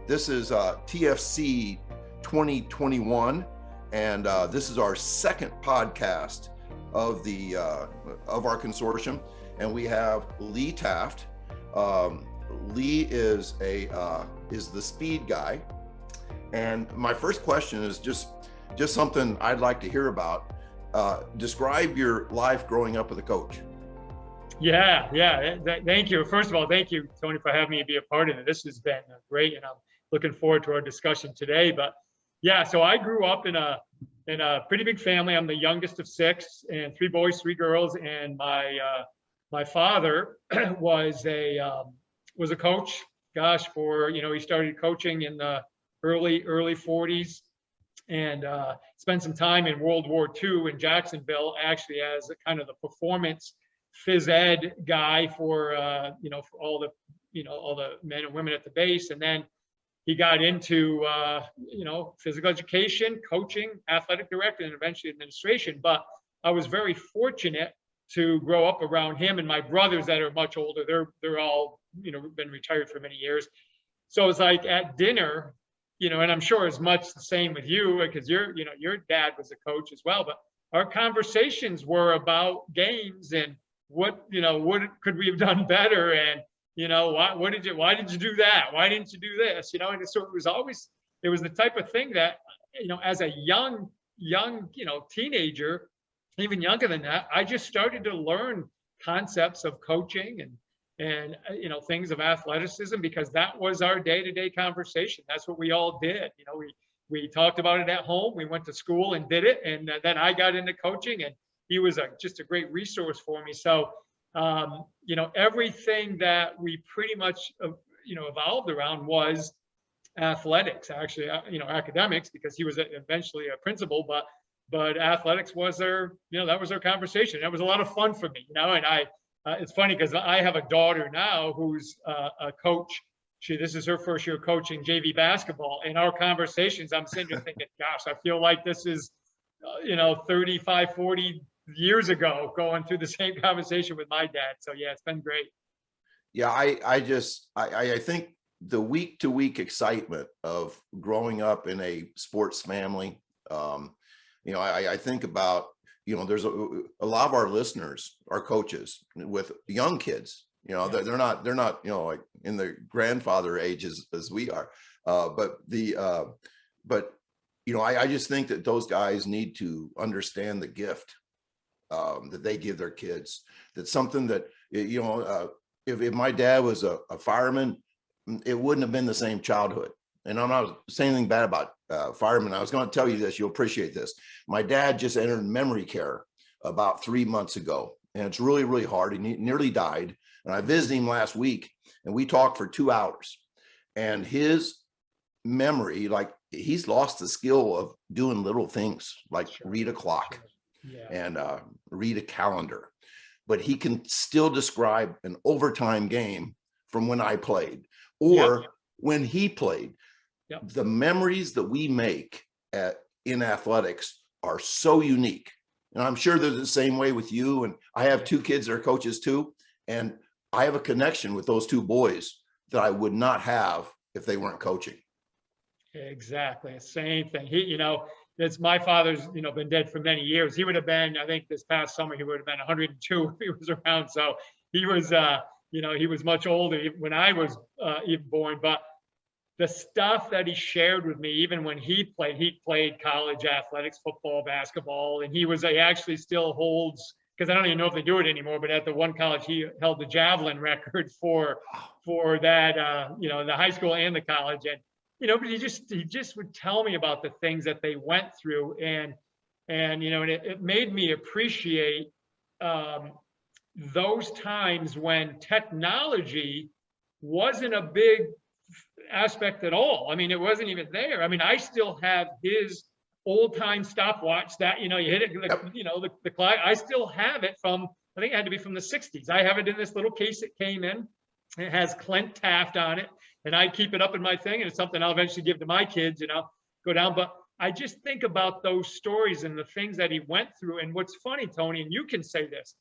This is TFC 2021, and this is our second podcast of the of our consortium, and we have Lee Taft. Lee is the speed guy, and my first question is just something I'd like to hear about. Describe your life growing up with a coach. Yeah. Thank you. First of all, thank you, Tony, for having me be a part of it. This has been great, and I'm looking forward to our discussion today. But yeah, so I grew up in a pretty big family. I'm the youngest of six, and 3 boys, 3 girls, and my father was a coach. Gosh, he started coaching in the early 40s, and spent some time in World War II in Jacksonville, actually as a kind of the performance phys ed guy for all the men and women at the base. And then he got into physical education, coaching, athletic director, and eventually administration. But I was very fortunate to grow up around him and my brothers that are much older. They're all been retired for many years. So it's like at dinner, and I'm sure it's much the same with you, because your dad was a coach as well. But our conversations were about games and what could we have done better, and why did you do that? Why didn't you do this? And so it was the type of thing that as a young teenager, even younger than that, I just started to learn concepts of coaching and things of athleticism, because that was our day-to-day conversation. That's what we all did. We talked about it at home. We went to school and did it, and then I got into coaching, and he was just a great resource for me. So everything that we pretty much evolved around was athletics, actually, academics, because he was eventually a principal, but athletics was that was our conversation. That was a lot of fun for me, and it's funny because I have a daughter now who's a coach. This is her first year coaching JV basketball. In our conversations, I'm sitting there thinking, gosh, I feel like this is 35, 40 years ago, going through the same conversation with my dad. So yeah, it's been great. Yeah, I think the week to week excitement of growing up in a sports family, I think about, there's a lot of our listeners are coaches with young kids. They're not like in the grandfather age as we are, but I just think that those guys need to understand the gift that they give their kids. That's something that if my dad was a fireman, it wouldn't have been the same childhood. And I'm not saying anything bad about firemen. I was going to tell you this. You'll appreciate this. My dad just entered memory care about 3 months ago, and it's really, really hard. He nearly died. And I visited him last week, and we talked for 2 hours. And his memory, like, he's lost the skill of doing little things like read a clock and read a calendar. But he can still describe an overtime game from when I played or when he played. Yep. The memories that we make in athletics are so unique. And I'm sure they're the same way with you. And I have 2 kids that are coaches too. And I have a connection with those 2 boys that I would not have if they weren't coaching. Exactly. Same thing. It's my father's, been dead for many years. He would have been, I think this past summer, he would have been 102 if he was around. So he was, he was much older when I was even born. But the stuff that he shared with me, even when he played college athletics, football, basketball, and he actually still holds, because I don't even know if they do it anymore, but at the one college, he held the javelin record for that, the high school and the college. And, but he just would tell me about the things that they went through. And it made me appreciate those times when technology wasn't a big aspect at all. I mean, it wasn't even there. I mean, I still have his old time stopwatch that, you hit it, the clock. I still have it from, I think it had to be from the 60s. I have it in this little case it came in. It has Clint Taft on it, and I keep it up in my thing, and it's something I'll eventually give to my kids, go down. But I just think about those stories and the things that he went through. And what's funny, Tony, and you can say this,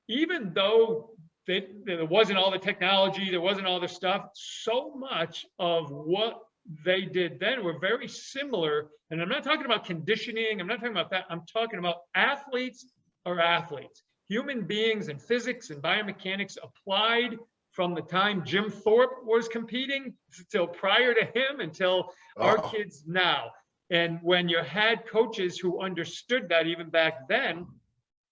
even though there wasn't all the technology, there wasn't all the stuff, so much of what they did then were very similar. And I'm not talking about conditioning. I'm not talking about that. I'm talking about athletes are athletes. Human beings and physics and biomechanics applied from the time Jim Thorpe was competing till prior to him until our kids now. And when you had coaches who understood that even back then,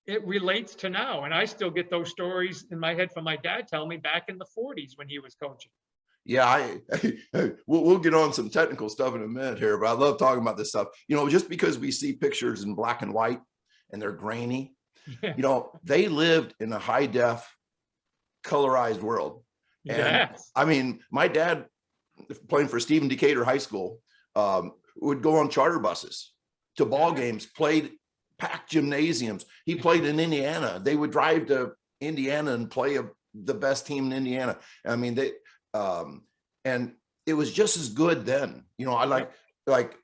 it relates to now. And I still get those stories in my head from my dad telling me back in the 40s when he was coaching. Yeah, we'll get on some technical stuff in a minute here, but I love talking about this stuff. You know, just because we see pictures in black and white and they're grainy, Yeah. you know, they lived in a high def, colorized world. And Yes. I mean, my dad, playing for Stephen Decatur High School, would go on charter buses to ball games, played packed gymnasiums. He played in Indiana. They would drive to Indiana and play the best team in Indiana. I mean, and it was just as good then. You know, I like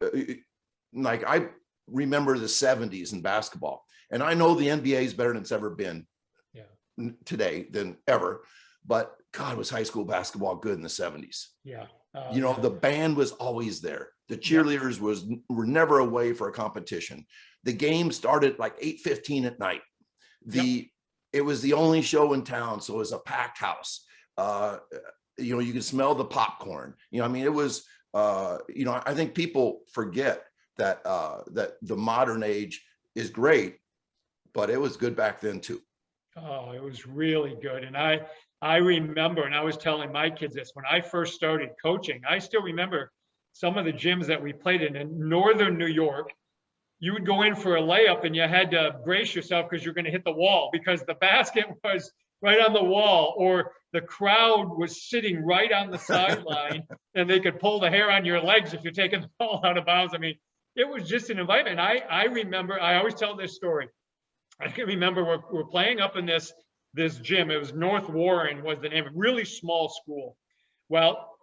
I remember the 70s in basketball, and I know the NBA is better than it's ever been today than ever. But God, was high school basketball good in the 70s? Yeah. You know, the band was always there. The cheerleaders were never away for a competition. The game started like 8:15 at night. It was the only show in town, so it was a packed house. You know, you could smell the popcorn. You know, I mean, it was. You know, I think people forget that that the modern age is great, but it was good back then too. Oh, it was really good, and I remember, and I was telling my kids this when I first started coaching. I still remember some of the gyms that we played in northern New York. You would go in for a layup and you had to brace yourself because you're going to hit the wall because the basket was right on the wall, or the crowd was sitting right on the sideline and they could pull the hair on your legs if you're taking the ball out of bounds. I mean, it was just an environment. I remember, I always tell this story. I can remember we're playing up in this gym. It was North Warren was the name, a really small school. Well,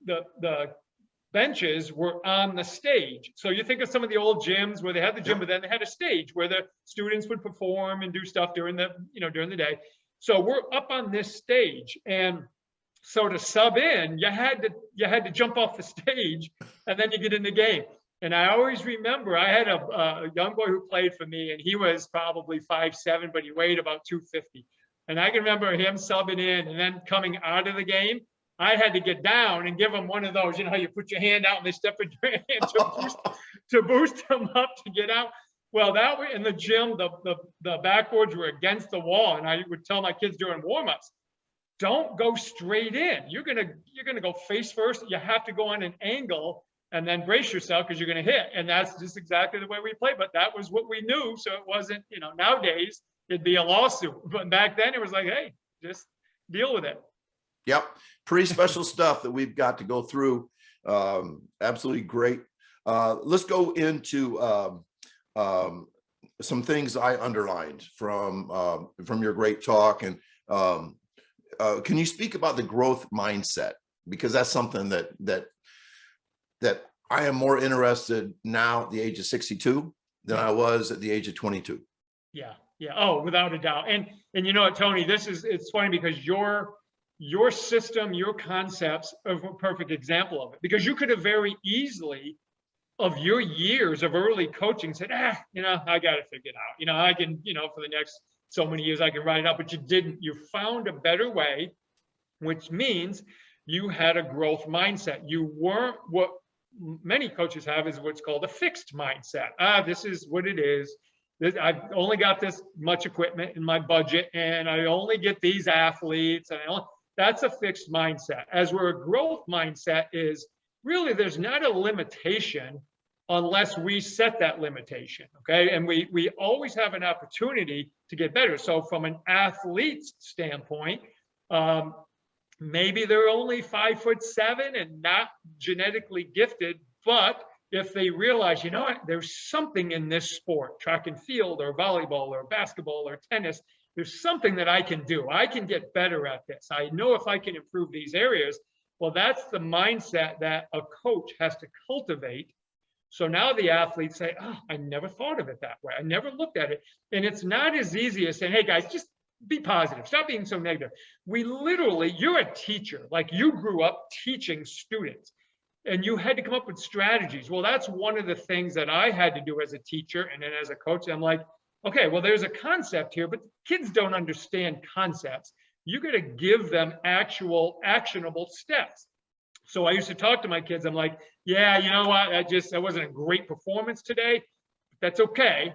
the benches were on the stage. So you think of some of the old gyms where they had the gym, but then they had a stage where the students would perform and do stuff during the day. So we're up on this stage, and so to sub in, you had to jump off the stage, and then you get in the game. And I always remember I had a young boy who played for me, and he was probably 5'7", but he weighed about 250. And I can remember him subbing in and then coming out of the game. I had to get down and give him one of those, you know, how you put your hand out and they step in your hand to boost them up to get out. Well, that way in the gym, the backboards were against the wall. And I would tell my kids during warm-ups, don't go straight in. You're gonna go face first. You have to go on an angle and then brace yourself because you're going to hit. And that's just exactly the way we play. But that was what we knew. So it wasn't, you know, nowadays it'd be a lawsuit. But back then it was like, hey, just deal with it. Yep. Pretty special stuff that we've got to go through. Absolutely great. Let's go into some things I underlined from your great talk. And can you speak about the growth mindset? Because that's something that I am more interested now at the age of 62 than I was at the age of 22. Yeah. Yeah. Oh, without a doubt. And you know what, Tony, it's funny because your system, your concepts are a perfect example of it, because you could have very easily of your years of early coaching said, you know, I got to figure it out. You know, I can, you know, for the next so many years, I can write it out, but you didn't. You found a better way, which means you had a growth mindset. You weren't what many coaches have is what's called a fixed mindset. This is what it is. I've only got this much equipment in my budget, and I only get these athletes. And that's a fixed mindset. As where a growth mindset is really, there's not a limitation unless we set that limitation. Okay, and we always have an opportunity to get better. So from an athlete's standpoint, maybe they're only 5'7" and not genetically gifted, but if they realize, you know what, there's something in this sport, track and field or volleyball or basketball or tennis, there's something that I can do. I can get better at this. I know if I can improve these areas. Well, that's the mindset that a coach has to cultivate. So now the athletes say, I never thought of it that way. I never looked at it. And it's not as easy as saying, hey guys, just be positive. Stop being so negative. We literally, you're a teacher, like you grew up teaching students. and you had to come up with strategies. Well, that's one of the things that I had to do as a teacher and then as a coach. I'm like, okay, well, there's a concept here, but kids don't understand concepts. You got to give them actual actionable steps. So I used to talk to my kids. I'm like, yeah, you know what? That wasn't a great performance today. That's okay,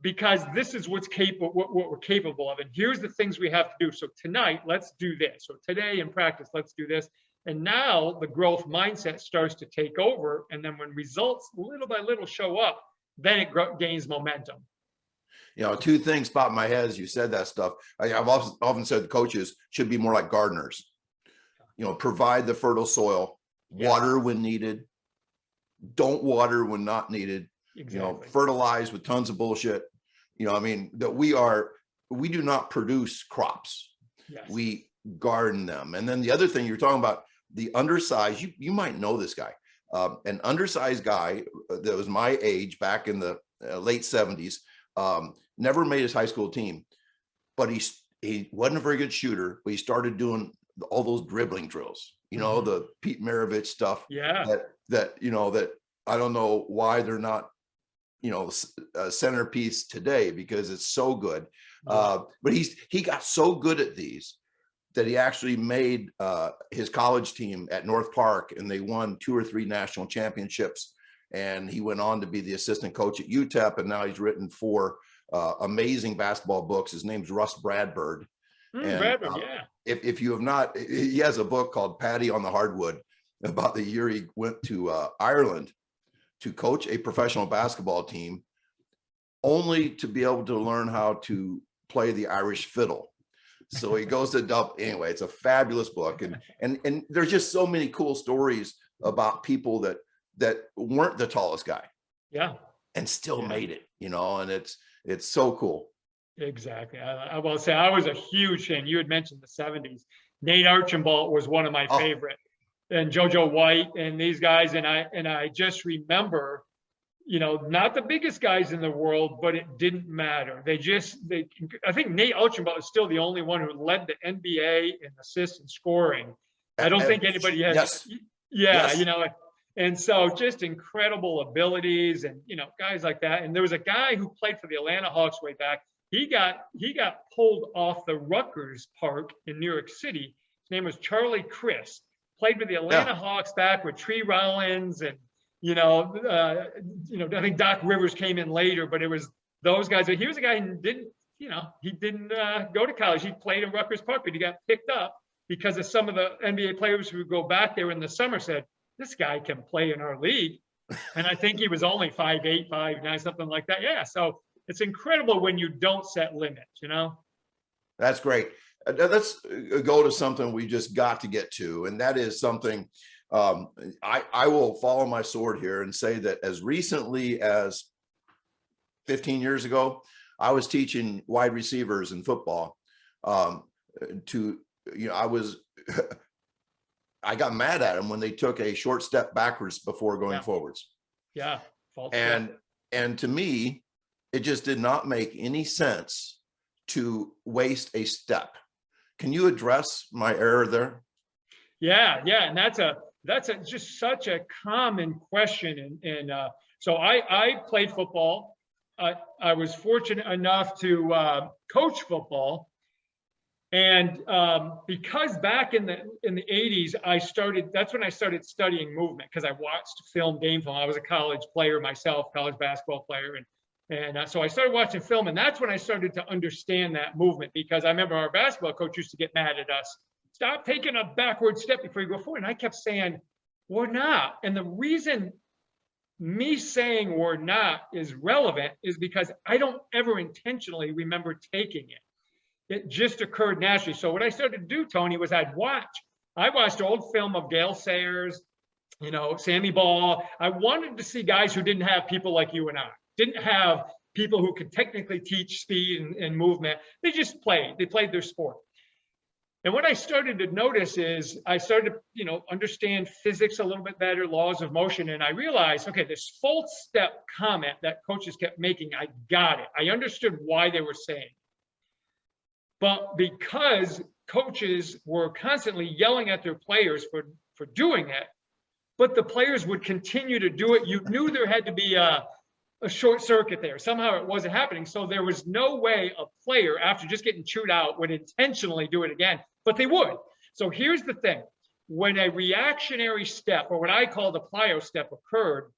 because this is what we're capable of. And here's the things we have to do. So tonight, let's do this. So today in practice, let's do this. And now the growth mindset starts to take over. And then when results little by little show up, then it gains momentum. You know, two things popped in my head as you said that stuff. I've often said the coaches should be more like gardeners. You know, provide the fertile soil, water when needed, don't water when not needed. Exactly. You know, fertilize with tons of bullshit. You know, I mean, that we do not produce crops. Yes. We garden them. And then the other thing you're talking about, the undersized, you might know this guy, an undersized guy that was my age back in the late 70s, never made his high school team, but he wasn't a very good shooter, but he started doing all those dribbling drills, you know, the Pete Maravich stuff. Yeah. That, you know, that I don't know why they're not, you know, a centerpiece today, because it's so good. But he got so good at these that he actually made his college team at North Park, and they won 2 or 3 national championships. And he went on to be the assistant coach at UTEP, and now he's written 4 amazing basketball books. His name's Russ Bradford. Bradford, yeah. If you have not, he has a book called Paddy on the Hardwood about the year he went to Ireland to coach a professional basketball team, only to be able to learn how to play the Irish fiddle. So he goes to Dublin. Anyway, it's a fabulous book. And there's just so many cool stories about people that weren't the tallest guy. Yeah. And still made it, you know, and it's so cool. Exactly. I will say I was a huge fan. You had mentioned the 70s. Nate Archibald was one of my favorite, and JoJo White and these guys. And I just remember, you know, not the biggest guys in the world, but it didn't matter. I think Nate Archibald is still the only one who led the NBA in assists and scoring. I don't think anybody has. Yes. Yeah. Yes. You know, and so just incredible abilities and, you know, guys like that. And there was a guy who played for the Atlanta Hawks way back. He got pulled off the Rutgers Park in New York City. His name was Charlie Chris. Played with the Atlanta Hawks back with Tree Rollins and, you know, I think Doc Rivers came in later, but it was those guys. He was a guy who didn't go to college. He played in Rutgers Park, but he got picked up because of some of the NBA players who would go back there in the summer said, this guy can play in our league. And I think he was only 5'8", 5'9", something like that. Yeah. So it's incredible when you don't set limits, you know? That's great. Let's go to something we just got to get to. And that is something I will follow my sword here and say that as recently as 15 years ago, I was teaching wide receivers in football. I got mad at them when they took a short step backwards before going forwards. Yeah. And to me, it just did not make any sense to waste a step. Can you address my error there? Yeah. And that's just such a common question. And so I played football. I was fortunate enough to coach football. And because back in the 80s, that's when I started studying movement, because I watched game film. I was a college player myself, college basketball player. And so I started watching film, and that's when I started to understand that movement, because I remember our basketball coach used to get mad at us. Stop taking a backward step before you go forward. And I kept saying, we're not. And the reason me saying we're not is relevant is because I don't ever intentionally remember taking it. It just occurred naturally. So what I started to do, Tony, was I watched old film of Gale Sayers, you know, Sammy Ball. I wanted to see guys who didn't have people like you and I, didn't have people who could technically teach speed and movement. They just played. They played their sport. And what I started to notice is I started to, you know, understand physics a little bit better, laws of motion. And I realized, okay, this full step comment that coaches kept making, I got it. I understood why they were saying. But because coaches were constantly yelling at their players for doing it, but the players would continue to do it. You knew there had to be a short circuit there. Somehow it wasn't happening. So there was no way a player, after just getting chewed out, would intentionally do it again, but they would. So here's the thing. When a reactionary step, or what I call the plyo step, occurred,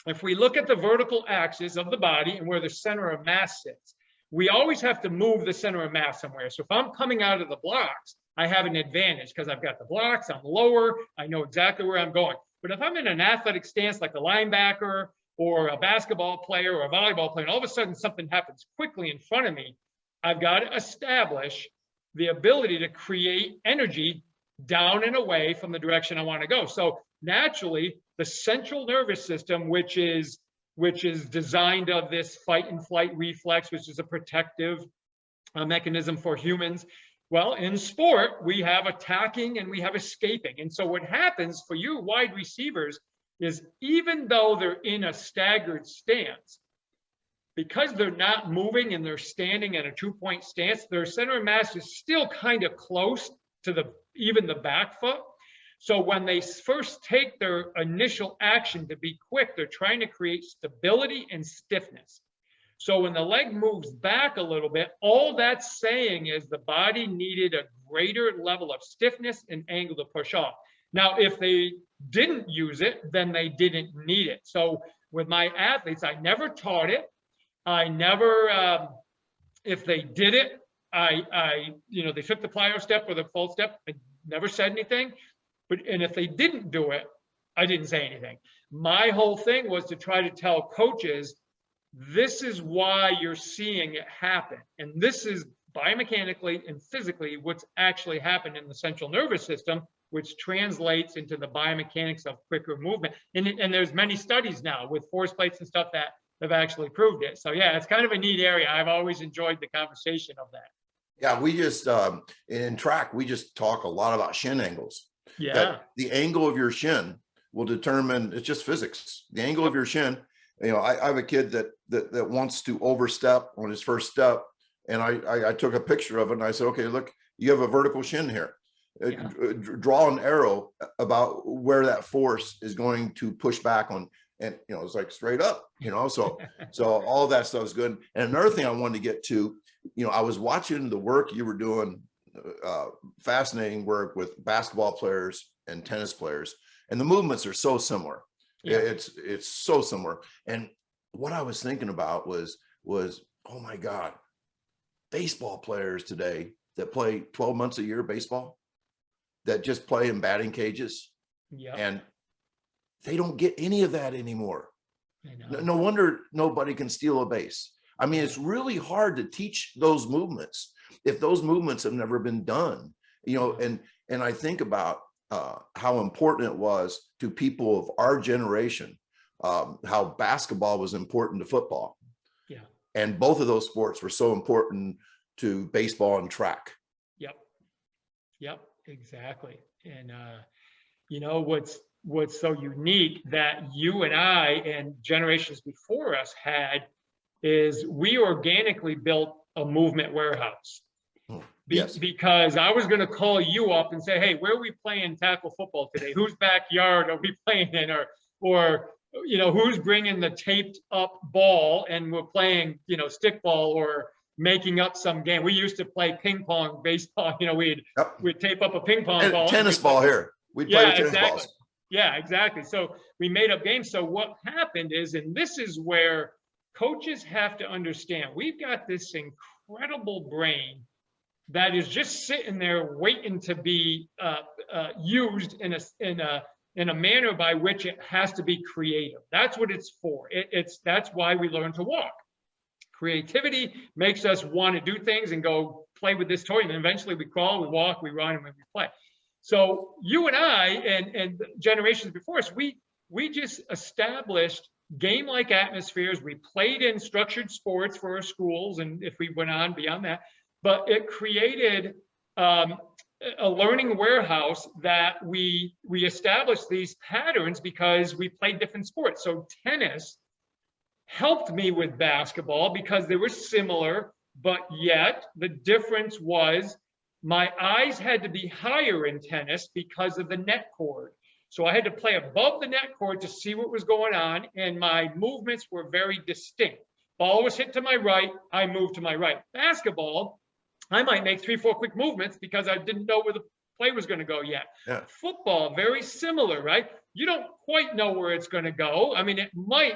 if we look at the vertical axis of the body and where the center of mass sits, we always have to move the center of mass somewhere. So if I'm coming out of the blocks, I have an advantage because I've got the blocks, I'm lower, I know exactly where I'm going. But if I'm in an athletic stance like a linebacker or a basketball player or a volleyball player, and all of a sudden something happens quickly in front of me, I've got to establish the ability to create energy down and away from the direction I want to go. So naturally, the central nervous system, which is designed of this fight and flight reflex, which is a protective mechanism for humans. Well, in sport, we have attacking and we have escaping. And so what happens for you wide receivers is, even though they're in a staggered stance, because they're not moving and they're standing at a 2-point stance, their center of mass is still kind of close to even the back foot. So when they first take their initial action to be quick, they're trying to create stability and stiffness. So when the leg moves back a little bit, all that's saying is the body needed a greater level of stiffness and angle to push off. Now, if they didn't use it, then they didn't need it. So with my athletes, I never taught it. I never, if they did it, they took the plyo step or the full step, I never said anything. And if they didn't do it, I didn't say anything. My whole thing was to try to tell coaches, this is why you're seeing it happen. And this is biomechanically and physically what's actually happened in the central nervous system, which translates into the biomechanics of quicker movement. And there's many studies now with force plates and stuff that have actually proved it. So yeah, it's kind of a neat area. I've always enjoyed the conversation of that. Yeah, we just, in track, we just talk a lot about shin angles. Yeah. That the angle of your shin will determine, it's just physics. The angle of your shin, I have a kid that wants to overstep on his first step. And I took a picture of it and I said, okay, look, you have a vertical shin here. Yeah. Draw an arrow about where that force is going to push back on. And, it's like straight up, so all that stuff is good. And another thing I wanted to get to, I was watching the work you were doing, fascinating work with basketball players and tennis players, and the movements are so similar. Yeah. It's so similar. And what I was thinking about was, oh my God, baseball players today that play 12 months a year baseball, that just play in batting cages. Yeah. And they don't get any of that anymore. No wonder nobody can steal a base. I mean, it's really hard to teach those movements if those movements have never been done, and I think about how important it was to people of our generation, how basketball was important to football. Yeah. And both of those sports were so important to baseball and track. Yep, exactly. And, what's so unique that you and I and generations before us had is we organically built a movement warehouse. Yes. Because I was going to call you up and say, hey, where are we playing tackle football today? Whose backyard are we playing in? Or who's bringing the taped up ball and we're playing, stick ball or making up some game. We used to play ping pong, baseball, we'd tape up a ping pong ball. Tennis ball here. We'd play with tennis balls. Yeah, exactly. So we made up games. So what happened is, and this is where coaches have to understand, we've got this incredible brain that is just sitting there waiting to be used in a manner by which it has to be creative. That's what it's for. That's why we learn to walk. Creativity makes us want to do things and go play with this toy, and then eventually we crawl, we walk, we run, and we play. So you and I and generations before us, we just established game-like atmospheres. We played in structured sports for our schools, and if we went on beyond that, but it created a learning warehouse that we established these patterns because we played different sports. So tennis helped me with basketball because they were similar, but yet the difference was my eyes had to be higher in tennis because of the net cord. So I had to play above the net cord to see what was going on, and my movements were very distinct. Ball was hit to my right, I moved to my right. Basketball, I might make 3-4 quick movements because I didn't know where the play was going to go yet. Yeah. Football, very similar, right? You don't quite know where it's going to go. I mean,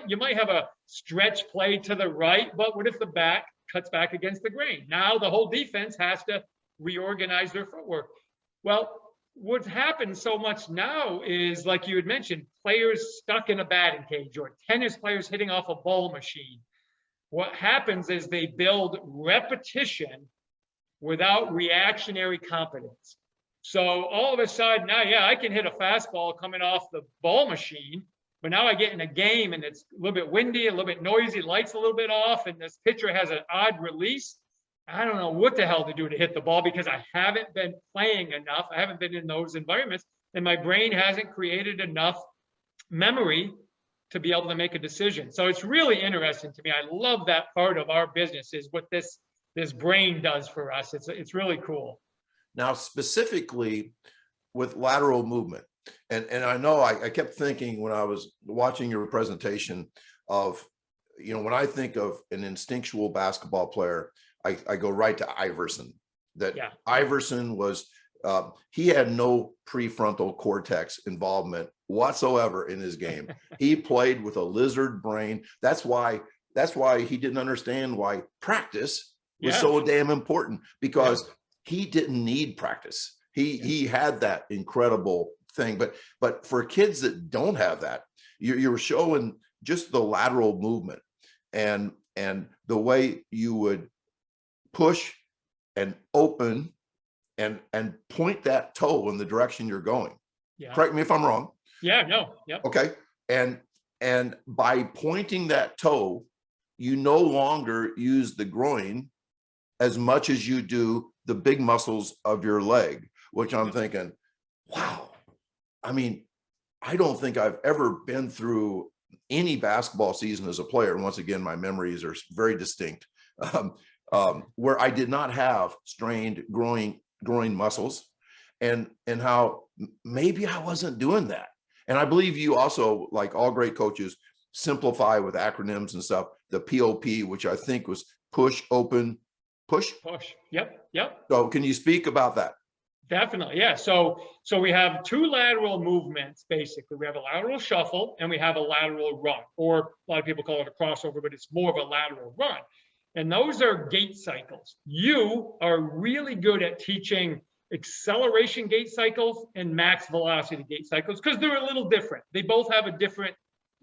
you might have a stretch play to the right, but what if the back cuts back against the grain? Now the whole defense has to reorganize their footwork. Well, what's happened so much now is, like you had mentioned, players stuck in a batting cage or tennis players hitting off a ball machine. What happens is they build repetition without reactionary competence. So all of a sudden now, yeah, I can hit a fastball coming off the ball machine, but now I get in a game and it's a little bit windy, a little bit noisy, lights a little bit off, and this pitcher has an odd release. I don't know what the hell to do to hit the ball because I haven't been playing enough. I haven't been in those environments, and my brain hasn't created enough memory to be able to make a decision. So it's really interesting to me. I love that part of our business is what this brain does for us. It's really cool. Now, specifically with lateral movement, and I know I kept thinking when I was watching your presentation of, when I think of an instinctual basketball player, I go right to Iverson. That yeah. Iverson was, he had no prefrontal cortex involvement whatsoever in his game. He played with a lizard brain. That's why he didn't understand why practice was so damn important, because he didn't need practice. He had that incredible thing. But for kids that don't have that, you're showing just the lateral movement and the way you would push and open and point that toe in the direction you're going. Yeah. Correct me if I'm wrong. Yeah, no. Yep. Okay. And by pointing that toe, you no longer use the groin as much as you do the big muscles of your leg, which I'm thinking, wow. I mean, I don't think I've ever been through any basketball season as a player. And once again, my memories are very distinct, where I did not have strained groin muscles, and how maybe I wasn't doing that. And I believe you also, like all great coaches, simplify with acronyms and stuff, the POP, which I think was push, open, push. Yep. So can you speak about that? Definitely. Yeah. So we have two lateral movements, basically. We have a lateral shuffle and we have a lateral run, or a lot of people call it a crossover, but it's more of a lateral run. And those are gait cycles. You are really good at teaching acceleration gait cycles and max velocity gait cycles because they're a little different. They both have a different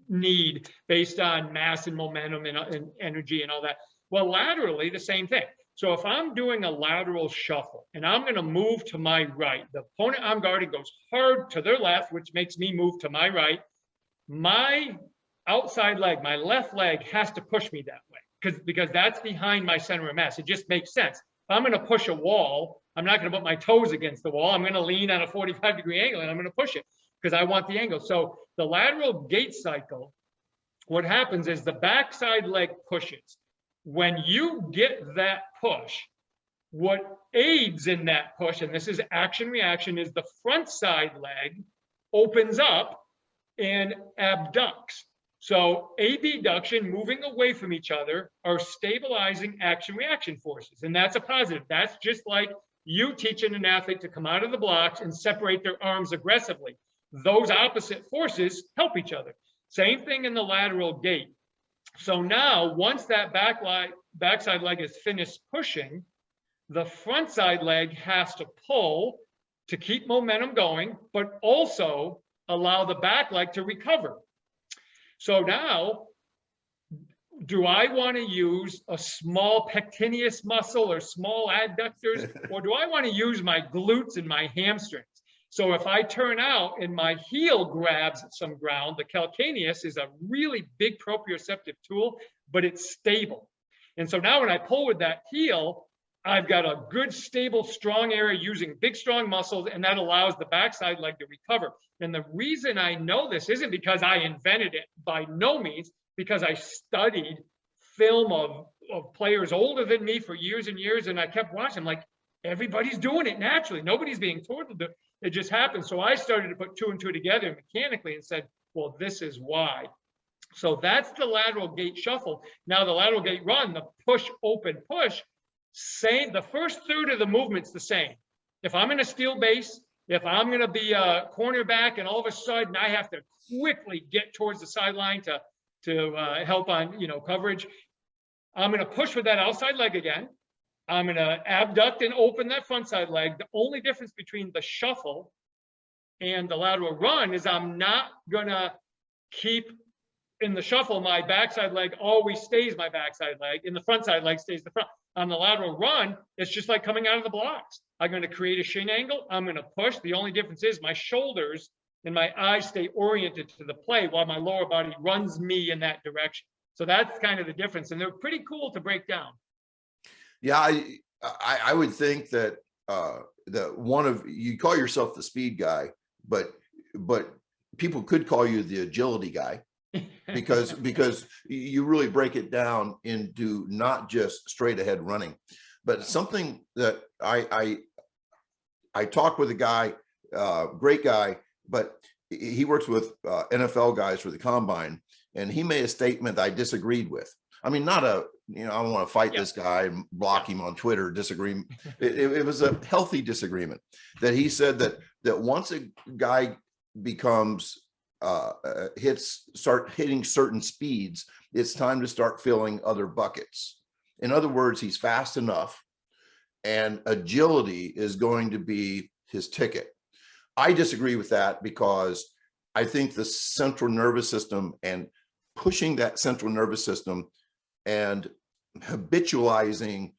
need based on mass and momentum and energy and all that. Well, laterally, the same thing. So if I'm doing a lateral shuffle and I'm going to move to my right, the opponent I'm guarding goes hard to their left, which makes me move to my right. My outside leg, my left leg, has to push me that way because that's behind my center of mass. It just makes sense. If I'm going to push a wall, I'm not going to put my toes against the wall. I'm going to lean on a 45-degree angle and I'm going to push it because I want the angle. So the lateral gait cycle, what happens is the backside leg pushes. When you get that push, what aids in that push, and this is action reaction, is the front side leg opens up and abducts. So abduction, moving away from each other, are stabilizing action reaction forces. And that's a positive. That's just like you teaching an athlete to come out of the blocks and separate their arms aggressively. Those opposite forces help each other. Same thing in the lateral gait. So now, once that backside leg is finished pushing, the front side leg has to pull to keep momentum going, but also allow the back leg to recover. So now, do I want to use a small pectineus muscle or small adductors, or do I want to use my glutes and my hamstrings? So if I turn out and my heel grabs some ground, the calcaneus is a really big proprioceptive tool, but it's stable. And so now when I pull with that heel, I've got a good, stable, strong area using big, strong muscles, and that allows the backside leg to recover. And the reason I know this isn't because I invented it, by no means, because I studied film of players older than me for years and years, and I kept watching, like, everybody's doing it naturally. Nobody's being told to do it. It just happens. So I started to put two and two together mechanically and said, well, this is why. So that's the lateral gait shuffle. Now the lateral gait run, the push, open, push, same. The first third of the movement's the same. If I'm in a steel base, if I'm going to be a cornerback and all of a sudden I have to quickly get towards the sideline to help on, coverage, I'm going to push with that outside leg again. I'm going to abduct and open that front side leg. The only difference between the shuffle and the lateral run is I'm not going to keep in the shuffle, my backside leg always stays my backside leg, and the front side leg stays the front. On the lateral run, it's just like coming out of the blocks. I'm going to create a shin angle. I'm going to push. The only difference is my shoulders and my eyes stay oriented to the play while my lower body runs me in that direction. So that's kind of the difference. And they're pretty cool to break down. Yeah, I would think that you call yourself the speed guy, but people could call you the agility guy. because you really break it down into not just straight ahead running, but something that I talked with a guy, great guy, but he works with NFL guys for the combine, and he made a statement I disagreed with. I mean, not I don't want to fight this guy and block him on Twitter, disagree. It was a healthy disagreement that he said that once a guy becomes start hitting certain speeds, it's time to start filling other buckets. In other words, he's fast enough and agility is going to be his ticket. I disagree with that because I think the central nervous system and pushing that central nervous system and habitualizing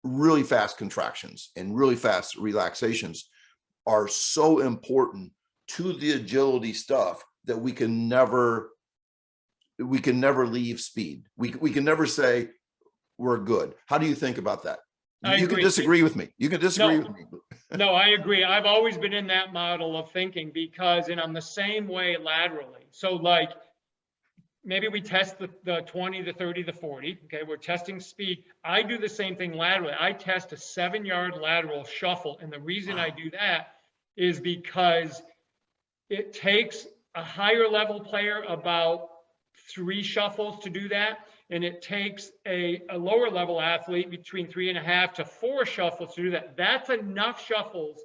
really fast contractions and really fast relaxations are so important to the agility stuff that we can never leave speed. We can never say we're good. How do you think about that? You can disagree with me. You can disagree with me. No, I agree. I've always been in that model of thinking and I'm the same way laterally. So like maybe we test the 20, the 30, the 40. Okay, we're testing speed. I do the same thing laterally. I test a 7-yard lateral shuffle. And the reason I do that is because it takes a higher level player about 3 shuffles to do that. And it takes a lower level athlete between 3.5 to 4 shuffles to do that. That's enough shuffles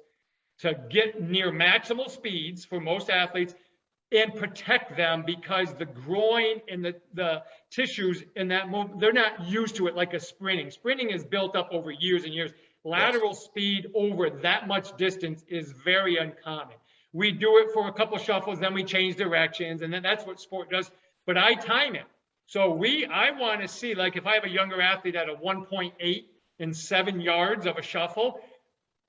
to get near maximal speeds for most athletes and protect them, because the groin and the tissues in that movement, they're not used to it like a sprinting. Sprinting is built up over years and years. Lateral speed over that much distance is very uncommon. We do it for a couple shuffles, then we change directions, and then that's what sport does. But I time it. So I want to see, like if I have a younger athlete at a 1.8 in 7 yards of a shuffle,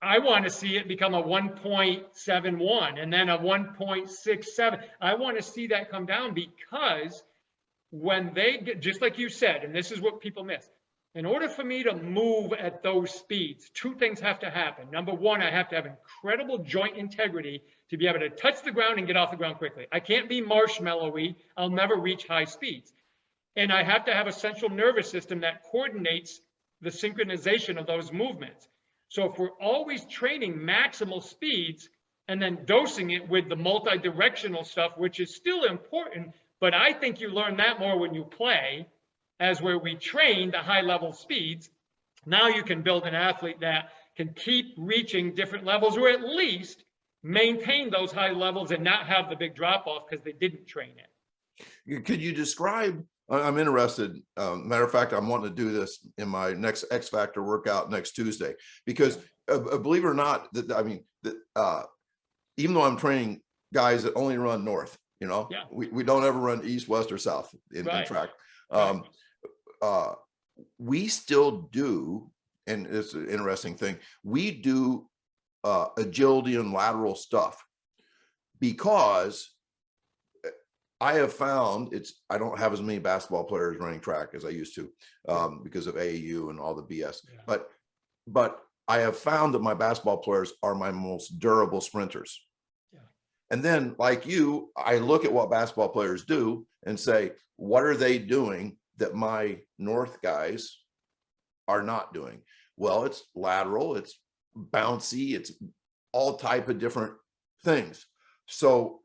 I want to see it become a 1.71 and then a 1.67. I want to see that come down, because when they get, just like you said, and this is what people miss, in order for me to move at those speeds, 2 things have to happen. Number one, I have to have incredible joint integrity to be able to touch the ground and get off the ground quickly. I can't be marshmallowy. I'll never reach high speeds. And I have to have a central nervous system that coordinates the synchronization of those movements. So if we're always training maximal speeds and then dosing it with the multi-directional stuff, which is still important, but I think you learn that more when you play, as where we train the high level speeds. Now you can build an athlete that can keep reaching different levels, or at least maintain those high levels and not have the big drop off because they didn't train it. Could you describe, I'm interested, matter of fact, I'm wanting to do this in my next X Factor workout next Tuesday, because believe it or not, even though I'm training guys that only run north, we don't ever run east, west, or south in track. We still do, and it's an interesting thing, we do agility and lateral stuff, because I have found I don't have as many basketball players running track as I used to, because of AAU and all the BS. Yeah. But I have found that my basketball players are my most durable sprinters. Yeah. And then, like you, I look at what basketball players do and say, what are they doing that my North guys are not doing? Well, it's lateral, it's bouncy, it's all type of different things. So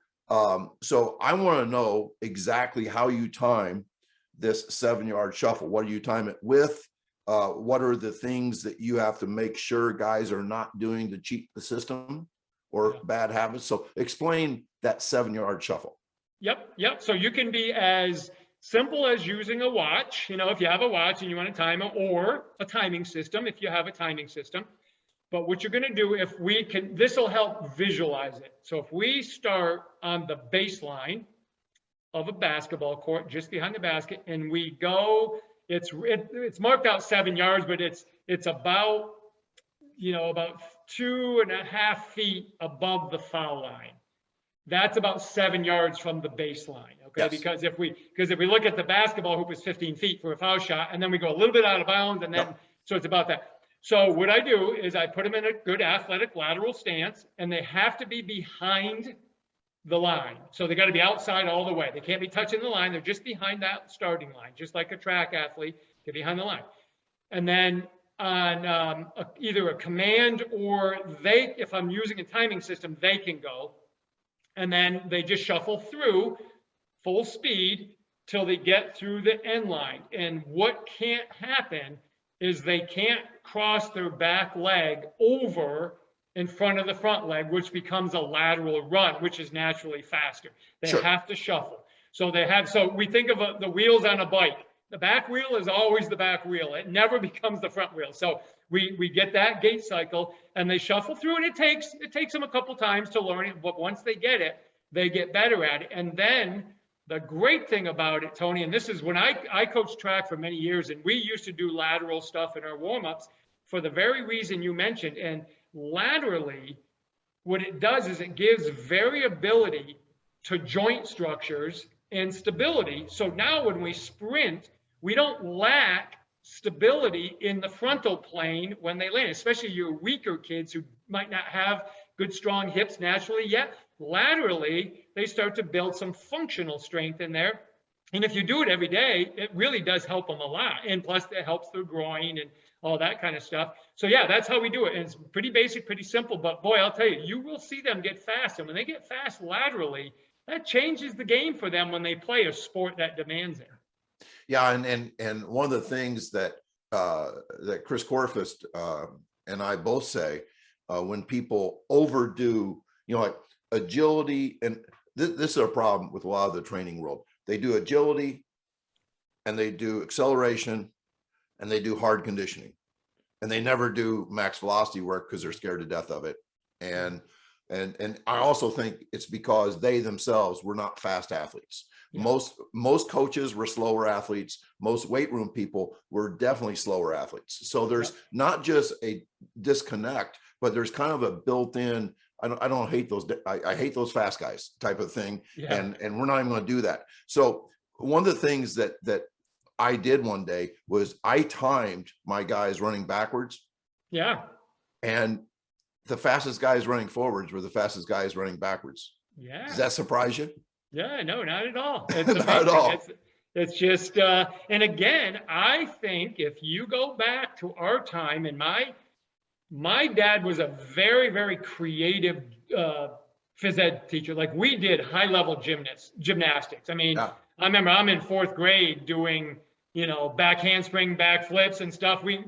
so I want to know exactly how you time this 7-yard shuffle. What do you time it with? What are the things that you have to make sure guys are not doing to cheat the system or bad habits? So explain that 7-yard shuffle. Yep. So you can be as simple as using a watch, if you have a watch and you want to time it, or a timing system if you have a timing system. But what you're going to do, if we can, this will help visualize it. So if we start on the baseline of a basketball court just behind the basket, and we go, it's marked out 7 yards, but it's about, about 2.5 feet above the foul line. That's about 7 yards from the baseline. Okay. Yes. Because if we look at the basketball hoop is 15 feet for a foul shot, and then we go a little bit out of bounds, and then, so it's about that. So what I do is I put them in a good athletic lateral stance, and they have to be behind the line. So they got to be outside all the way. They can't be touching the line. They're just behind that starting line, just like a track athlete, they're behind the line. And then on either a command or if I'm using a timing system, they can go. And then they just shuffle through full speed till they get through the end line. And what can't happen is they can't cross their back leg over in front of the front leg, which becomes a lateral run, which is naturally faster. They have to shuffle. So we think of the wheels on a bike. The back wheel is always the back wheel. It never becomes the front wheel. So we get that gait cycle, and they shuffle through, and it takes them a couple times to learn it, but once they get it, they get better at it. And then the great thing about it, Tony, and this is when I coached track for many years, and we used to do lateral stuff in our warm-ups for the very reason you mentioned. And laterally, what it does is it gives variability to joint structures and stability. So now when we sprint, we don't lack stability in the frontal plane when they land, especially your weaker kids who might not have good, strong hips naturally yet. Laterally, they start to build some functional strength in there. And if you do it every day, it really does help them a lot. And plus, it helps their groin and all that kind of stuff. So yeah, that's how we do it. And it's pretty basic, pretty simple. But boy, I'll tell you, you will see them get fast. And when they get fast laterally, that changes the game for them when they play a sport that demands it. Yeah, and one of the things that that Chris Corfist and I both say when people overdo, like agility, and this is a problem with a lot of the training world. They do agility, and they do acceleration, and they do hard conditioning, and they never do max velocity work because they're scared to death of it. And I also think it's because they themselves were not fast athletes. Yeah. Most coaches were slower athletes. Most weight room people were definitely slower athletes. So there's not just a disconnect, but there's kind of a built-in, I don't hate those, I hate those fast guys type of thing. Yeah. And we're not even going to do that. So one of the things that I did one day was I timed my guys running backwards. Yeah. And the fastest guys running forwards were the fastest guys running backwards. Yeah. Does that surprise you? Yeah, no, not at all. It's not at all. It's just, and again, I think if you go back to our time, and my dad was a very, very creative phys ed teacher. Like, we did high level gymnastics. I mean, yeah. I remember I'm in 4th grade doing, back handspring, back flips and stuff. We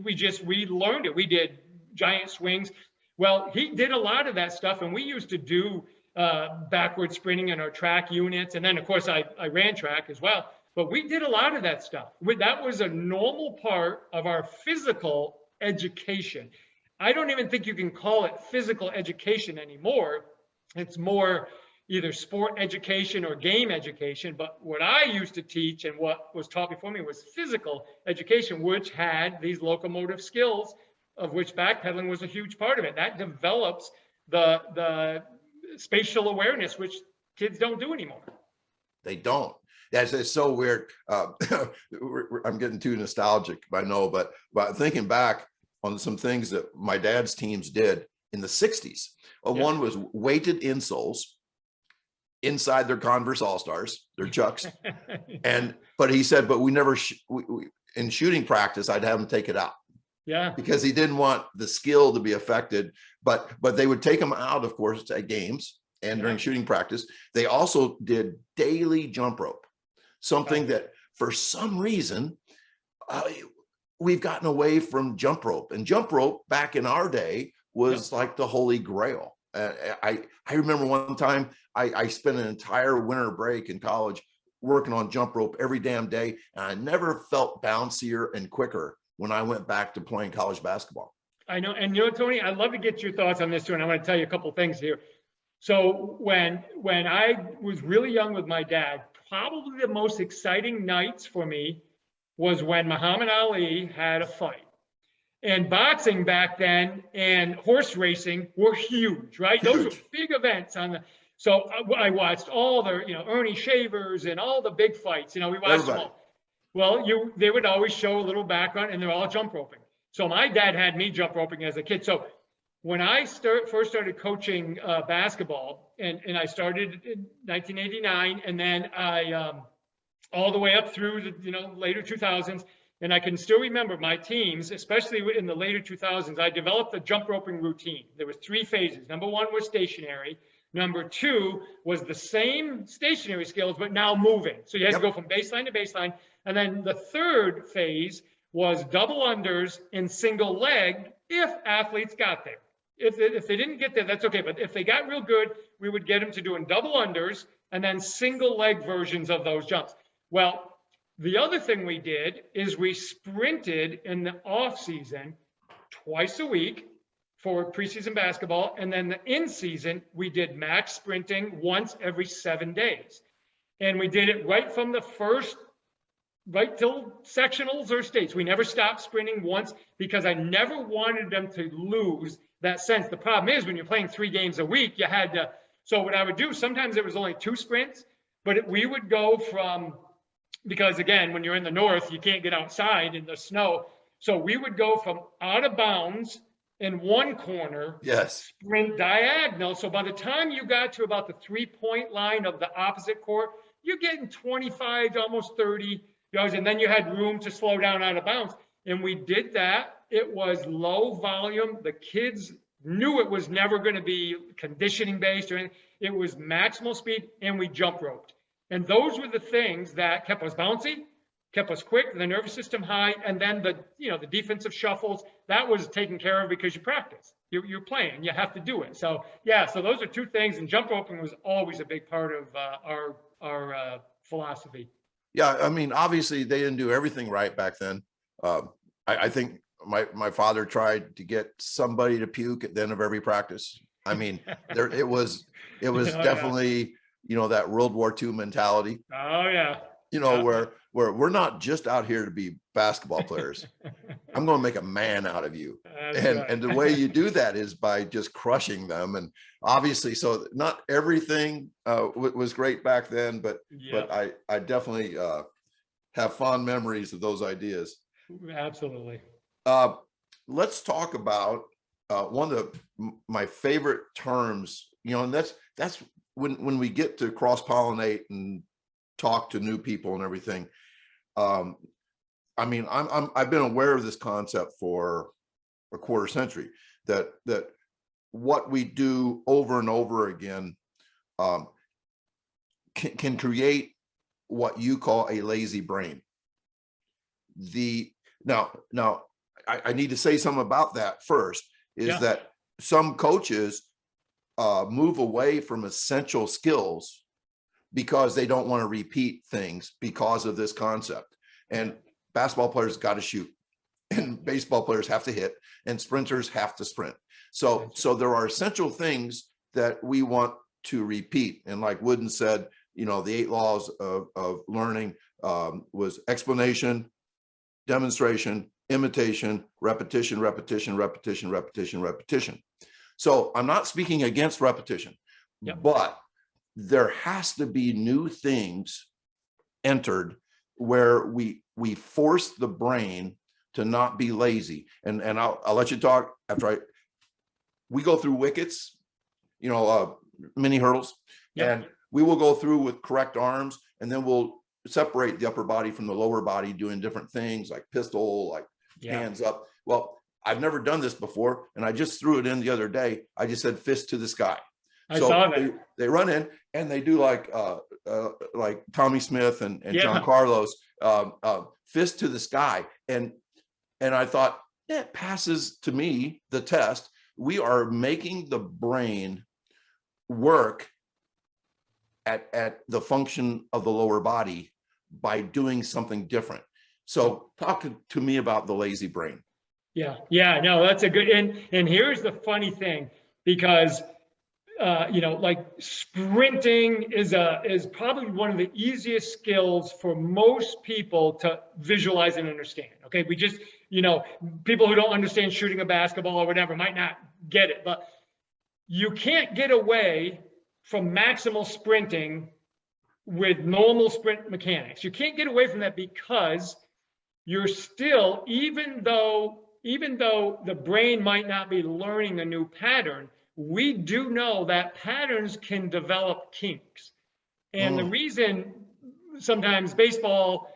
learned it. We did giant swings. Well, he did a lot of that stuff, and we used to do backward sprinting in our track units. And then, of course, I ran track as well. But we did a lot of that stuff. That was a normal part of our physical education. I don't even think you can call it physical education anymore. It's more either sport education or game education. But what I used to teach and what was taught before me was physical education, which had these locomotive skills, of which backpedaling was a huge part of it. That develops the spatial awareness, which kids don't do anymore. They don't. It's so weird. I'm getting too nostalgic, I know, but thinking back on some things that my dad's teams did in the 60s. One was weighted insoles inside their Converse All-Stars, their Chucks. But he said, but we never, in shooting practice, I'd have them take it out. Yeah. because he didn't want the skill to be affected. But they would take him out, of course, at games and during shooting practice. They also did daily jump rope, something that for some reason we've gotten away from jump rope. And jump rope back in our day was like the holy grail. I remember one time I spent an entire winter break in college working on jump rope every damn day, and I never felt bouncier and quicker when I went back to playing college basketball. I know. And you know, Tony, I'd love to get your thoughts on this too. And I want to tell you a couple of things here. So when I was really young with my dad, probably the most exciting nights for me was when Muhammad Ali had a fight. And boxing back then and horse racing were huge, right? Those were big events on the. So I watched all the, Ernie Shavers and all the big fights. We watched them all. Well, they would always show a little background, and they're all jump roping. So my dad had me jump roping as a kid. So when I first started coaching basketball, and I started in 1989, and then I all the way up through the later 2000s, and I can still remember my teams, especially in the later 2000s. I developed a jump roping routine. There was 3 phases. Number 1 was stationary. Number 2 was the same stationary skills, but now moving. So you had to go from baseline to baseline. And then the 3rd phase was double unders and single leg if athletes got there. If they didn't get there, that's okay. But if they got real good, we would get them to doing double unders and then single leg versions of those jumps. Well, the other thing we did is we sprinted in the off season twice a week for preseason basketball. And then the in season, we did max sprinting once every 7 days. And we did it right from the first, right till sectionals or states. We never stopped sprinting once because I never wanted them to lose that sense. The problem is when you're playing 3 games a week, you had to, so what I would do, sometimes it was only 2 sprints, but we would go from, because again, when you're in the north, you can't get outside in the snow. So we would go from out of bounds in one corner, sprint diagonal. So by the time you got to about the 3-point line of the opposite court, you're getting 25, almost 30 yards, and then you had room to slow down out of bounds. And we did that. It was low volume. The kids knew it was never going to be conditioning based or anything. It was maximal speed, and we jump roped. And those were the things that kept us bouncy, kept us quick, the nervous system high, and then the defensive shuffles, that was taken care of because you practice. You're playing, you have to do it. So so those are 2 things, and jump roping was always a big part of our philosophy. Yeah, I mean, obviously they didn't do everything right back then. I think my father tried to get somebody to puke at the end of every practice. I mean, it was definitely that World War II mentality. Oh yeah. Where we're not just out here to be basketball players. I'm going to make a man out of you. And the way you do that is by just crushing them. And obviously, so not everything was great back then, but I definitely have fond memories of those ideas. Absolutely. Let's talk about one of my favorite terms, and that's when we get to cross-pollinate and talk to new people and everything. I mean, I've been aware of this concept for a quarter century, that what we do over and over again can create what you call a lazy brain. Now I need to say something about that first, is that some coaches move away from essential skills because they don't want to repeat things because of this concept. And basketball players got to shoot, and baseball players have to hit, and sprinters have to sprint. So there are essential things that we want to repeat. And like Wooden said, the 8 laws of learning was explanation, demonstration, imitation, repetition, repetition, repetition, repetition, repetition. So I'm not speaking against repetition, but there has to be new things entered where we force the brain to not be lazy. And I'll let you talk after we go through wickets, mini hurdles, and we will go through with correct arms, and then we'll separate the upper body from the lower body, doing different things like pistol, like hands up. Well, I've never done this before, and I just threw it in the other day. I just said fist to the sky. I saw that. They run in and they do like Tommy Smith and John Carlos, fist to the sky. And I thought, it passes to me the test. We are making the brain work at the function of the lower body by doing something different. So talk to me about the lazy brain. Yeah, no, that's a good, and here's the funny thing, because like sprinting is probably one of the easiest skills for most people to visualize and understand. Okay, we just, people who don't understand shooting a basketball or whatever might not get it, but you can't get away from maximal sprinting with normal sprint mechanics. You can't get away from that, because you're still, even though the brain might not be learning a new pattern, we do know that patterns can develop kinks. And the reason sometimes baseball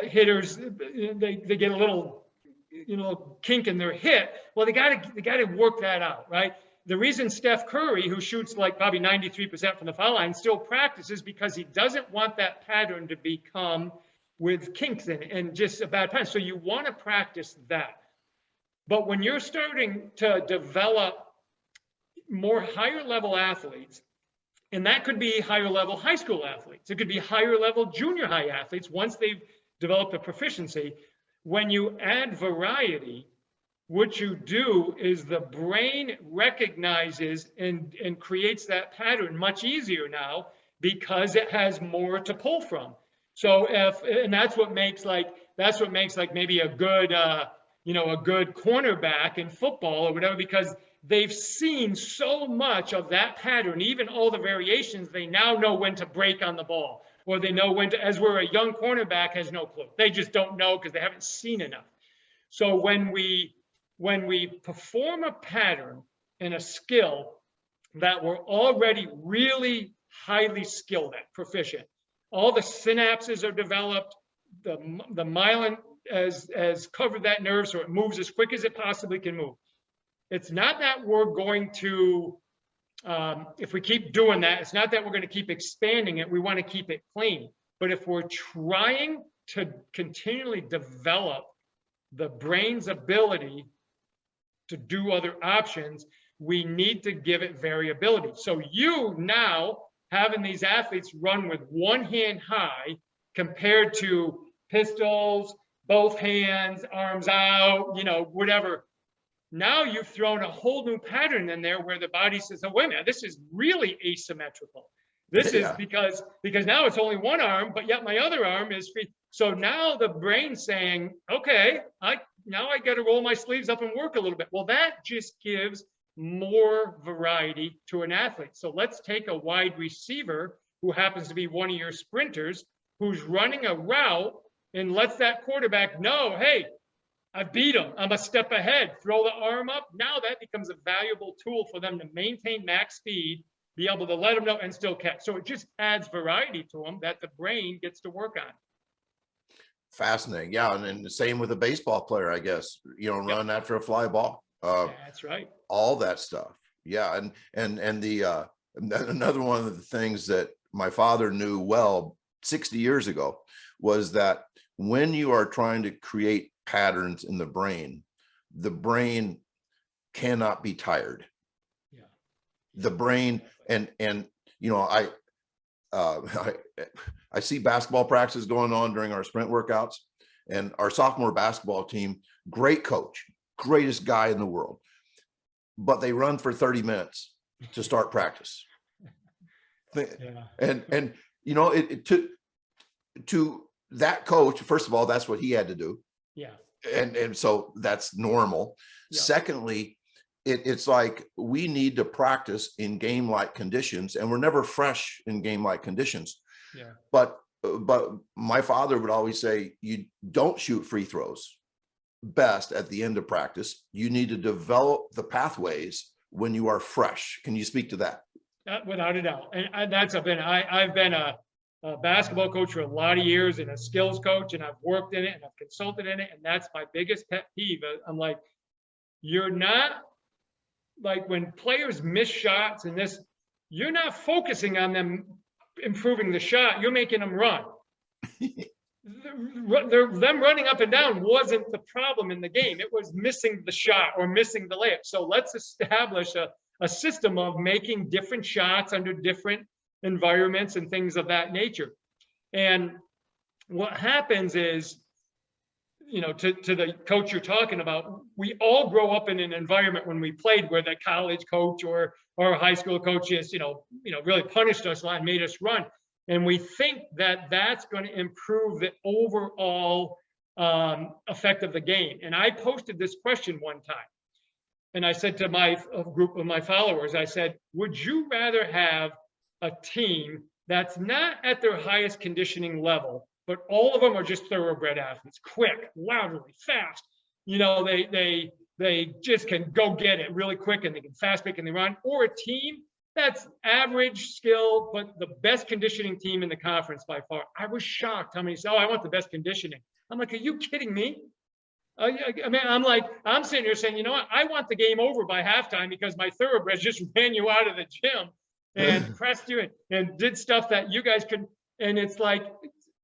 hitters, they get a little, kink in their hip, well, they gotta work that out, right? The reason Steph Curry, who shoots like probably 93% from the foul line, still practices, because he doesn't want that pattern to become with kinks in it and just a bad pattern. So you want to practice that. But when you're starting to develop more higher level athletes, and that could be higher level high school athletes, it could be higher level junior high athletes once they've developed a proficiency, when you add variety, what you do is the brain recognizes and creates that pattern much easier now, because it has more to pull from. So that's what makes maybe a good a good cornerback in football or whatever, because they've seen so much of that pattern, even all the variations. They now know when to break on the ball, or they know when to, as where a young cornerback has no clue. They just don't know because they haven't seen enough. So when we perform a pattern and a skill that we're already really highly skilled at, proficient, all the synapses are developed, the myelin has covered that nerve so it moves as quick as it possibly can move. It's not that we're going to, if we keep doing that, it's not that we're going to keep expanding it. We want to keep it clean. But if we're trying to continually develop the brain's ability to do other options, we need to give it variability. So you now having these athletes run with one hand high compared to pistols, both hands, arms out, whatever. Now you've thrown a whole new pattern in there where the body says, oh, wait a minute, this is really asymmetrical. This is because now it's only one arm, but yet my other arm is free. So now the brain's saying, okay, now I got to roll my sleeves up and work a little bit. Well, that just gives more variety to an athlete. So let's take a wide receiver who happens to be one of your sprinters, who's running a route, and lets that quarterback know, hey, I beat him, I'm a step ahead, throw the arm up. Now that becomes a valuable tool for them to maintain max speed, be able to let them know and still catch. So it just adds variety to them that the brain gets to work on. Fascinating. Yeah. And the same with a baseball player, I guess, run after a fly ball. That's right. All that stuff. Yeah. And the another one of the things that my father knew well 60 years ago was that when you are trying to create patterns in the brain cannot be tired. Yeah. The brain and I see basketball practices going on during our sprint workouts, and our sophomore basketball team, great coach, greatest guy in the world, but they run for 30 minutes to start practice. Yeah. And to that coach, first of all, that's what he had to do. Yeah. And so that's normal. Yeah. Secondly, it's like we need to practice in game-like conditions, and we're never fresh in game-like conditions. Yeah. But my father would always say, you don't shoot free throws best at the end of practice. You need to develop the pathways when you are fresh. Can you speak to that? Without a doubt. And that's been, I've been a basketball coach for a lot of years and a skills coach, and I've worked in it and I've consulted in it. And that's my biggest pet peeve. I'm like, you're not, like, when players miss shots and this, you're not focusing on them improving the shot. You're making them run. Them running up and down wasn't the problem in the game. It was missing the shot or missing the layup. So let's establish a system of making different shots under different environments and things of that nature. And what happens is, you know, to the coach you're talking about, we all grow up in an environment when we played where the college coach or a high school coach is, you know, really punished us a lot and made us run. And we think that that's going to improve the overall effect of the game. And I posted this question one time, and I said to my group of my followers, I said, would you rather have a team that's not at their highest conditioning level, but all of them are just thoroughbred athletes, quick, laterally, fast? You know, they just can go get it really quick, and they can fast break and they run, or a team that's average skill, but the best conditioning team in the conference by far? I was shocked how many said, oh, I want the best conditioning. I'm like, are you kidding me? I mean, I'm sitting here saying, you know what? I want the game over by halftime because my thoroughbreds just ran you out of the gym and pressed you and did stuff that you guys couldn't. And it's like,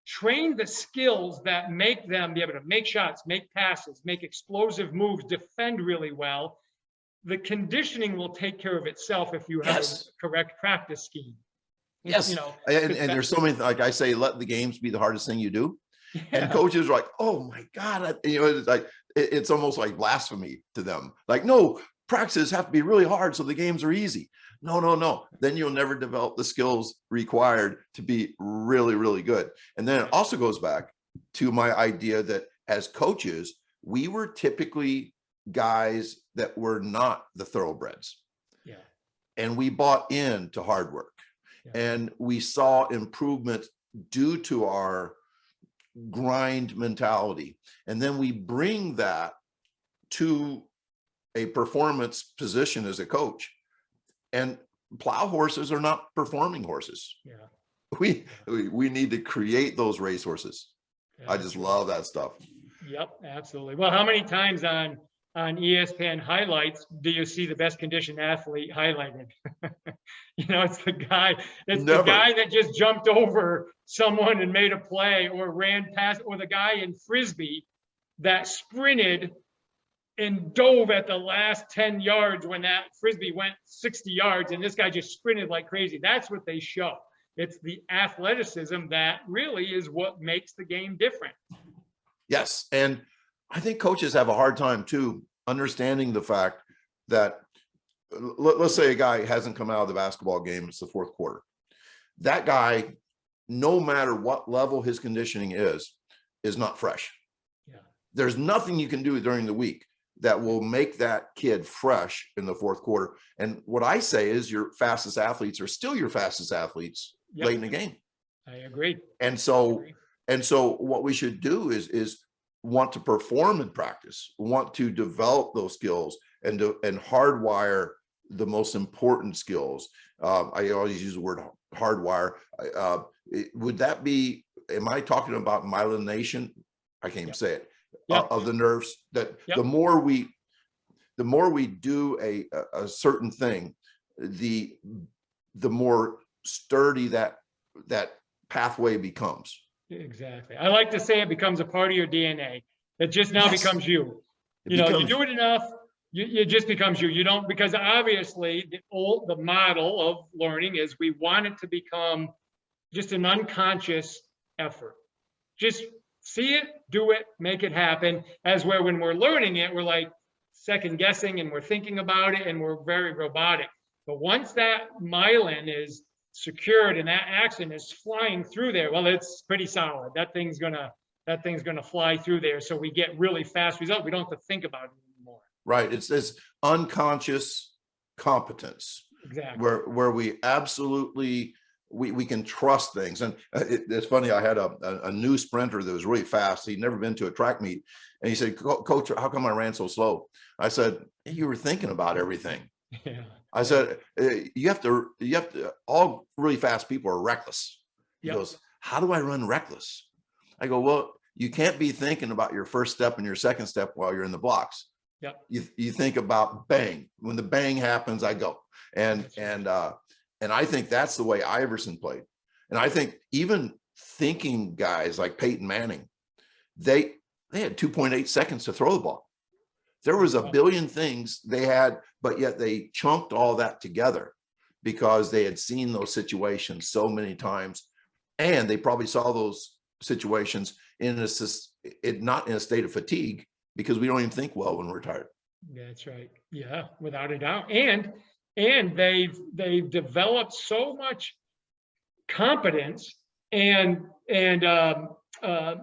train the skills that make them be able to make shots, make passes, make explosive moves, defend really well. The conditioning will take care of itself if you have a correct practice scheme. Yes. You know, and there's so many, like I say, let the games be the hardest thing you do. Yeah. And coaches are like, oh my God, you know, it's like, it's almost like blasphemy to them. Like, no, practices have to be really hard so the games are easy. No. Then you'll never develop the skills required to be really, really good. And then it also goes back to my idea that as coaches, we were typically guys that were not the thoroughbreds. Yeah. And we bought into hard work. Yeah. And we saw improvement due to our grind mentality. And then we bring that to a performance position as a coach. And plow horses are not performing horses. Yeah. We need to create those race horses. Yeah. I just love that stuff. Yep, absolutely. Well, how many times on ESPN highlights do you see the best conditioned athlete highlighted? You know, it's the guy that just jumped over someone and made a play, or ran past, or the guy in Frisbee that sprinted and dove at the last 10 yards when that Frisbee went 60 yards, and this guy just sprinted like crazy. That's what they show. It's the athleticism that really is what makes the game different. Yes. And I think coaches have a hard time too, understanding the fact that, let's say a guy hasn't come out of the basketball game, it's the fourth quarter. That guy, no matter what level his conditioning is not fresh. Yeah. There's nothing you can do during the week that will make that kid fresh in the fourth quarter. And what I say is your fastest athletes are still your fastest athletes late in the game. I agree. And so what we should do is want to perform in practice, want to develop those skills and hardwire the most important skills. I always use the word hardwire. Would that be, am I talking about myelination? I can't even say it. Of the nerves, that the more we do a certain thing, the more sturdy that pathway becomes. Exactly. I like to say it becomes a part of your DNA. It just now becomes you. You do it enough, it just becomes you. You don't, because obviously the model of learning is we want it to become just an unconscious effort. Just see it, do it, make it happen. As where when we're learning it, we're like second guessing and we're thinking about it and we're very robotic. But once that myelin is secured and that action is flying through there, well, it's pretty solid. That thing's gonna fly through there. So we get really fast results. We don't have to think about it anymore. Right. It's this unconscious competence. Exactly. Where we absolutely we can trust things. And it's funny, I had a new sprinter that was really fast. He'd never been to a track meet. And he said, Coach, how come I ran so slow? I said, hey, you were thinking about everything. Yeah. I said, you have to, all really fast people are reckless. He goes, how do I run reckless? I go, well, you can't be thinking about your first step and your second step while you're in the blocks. Yep. You think about bang. When the bang happens, I go. And I think that's the way Iverson played. And I think even thinking guys like Peyton Manning, they had 2.8 seconds to throw the ball. There was a billion things they had, but yet they chunked all that together because they had seen those situations so many times. And they probably saw those situations not in a state of fatigue, because we don't even think well when we're tired. That's right. Yeah, without a doubt. And they've developed so much competence and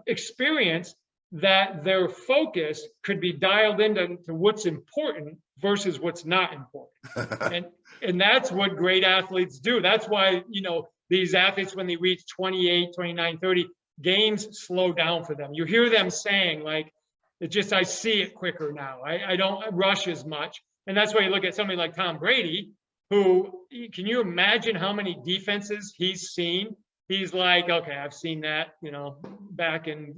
experience that their focus could be dialed into what's important versus what's not important. and that's what great athletes do. That's why, these athletes, when they reach 28, 29, 30, games slow down for them. You hear them saying, like, I see it quicker now. I don't rush as much. And that's why you look at somebody like Tom Brady, who, can you imagine how many defenses he's seen? He's like, okay, I've seen that, back in,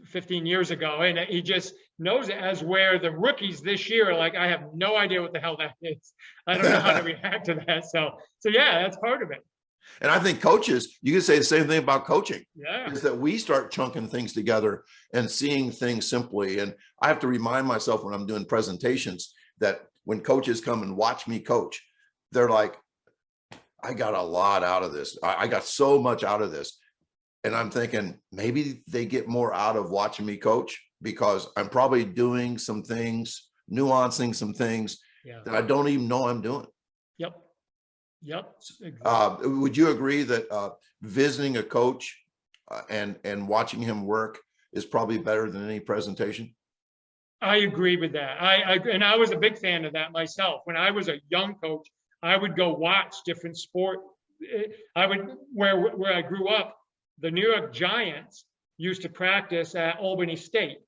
15 years ago. And he just knows it, as where the rookies this year are like, I have no idea what the hell that is. I don't know how to react to that. So yeah, that's part of it. And I think coaches, you can say the same thing about coaching. Yeah. Is that we start chunking things together and seeing things simply. And I have to remind myself when I'm doing presentations that when coaches come and watch me coach, they're like, I got a lot out of this. I got so much out of this. And I'm thinking maybe they get more out of watching me coach, because I'm probably doing some things, nuancing some things that I don't even know I'm doing. Yep. Exactly. Would you agree that visiting a coach and watching him work is probably better than any presentation? I agree with that. And I was a big fan of that myself. When I was a young coach, I would go watch different sport. Where I grew up, the New York Giants used to practice at Albany State.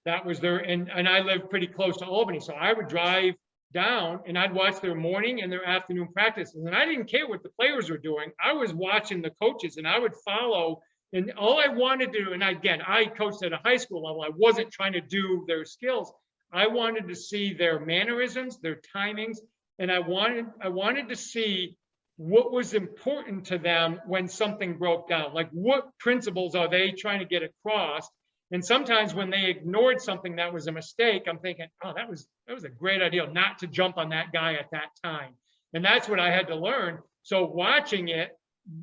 That was and I lived pretty close to Albany. So I would drive down and I'd watch their morning and their afternoon practices. And I didn't care what the players were doing. I was watching the coaches and I would follow. And all I wanted to do, and again, I coached at a high school level. I wasn't trying to do their skills. I wanted to see their mannerisms, their timings. And I wanted to see what was important to them when something broke down. Like, what principles are they trying to get across? And sometimes when they ignored something that was a mistake, I'm thinking, oh, that was a great idea not to jump on that guy at that time. And that's what I had to learn. So watching it,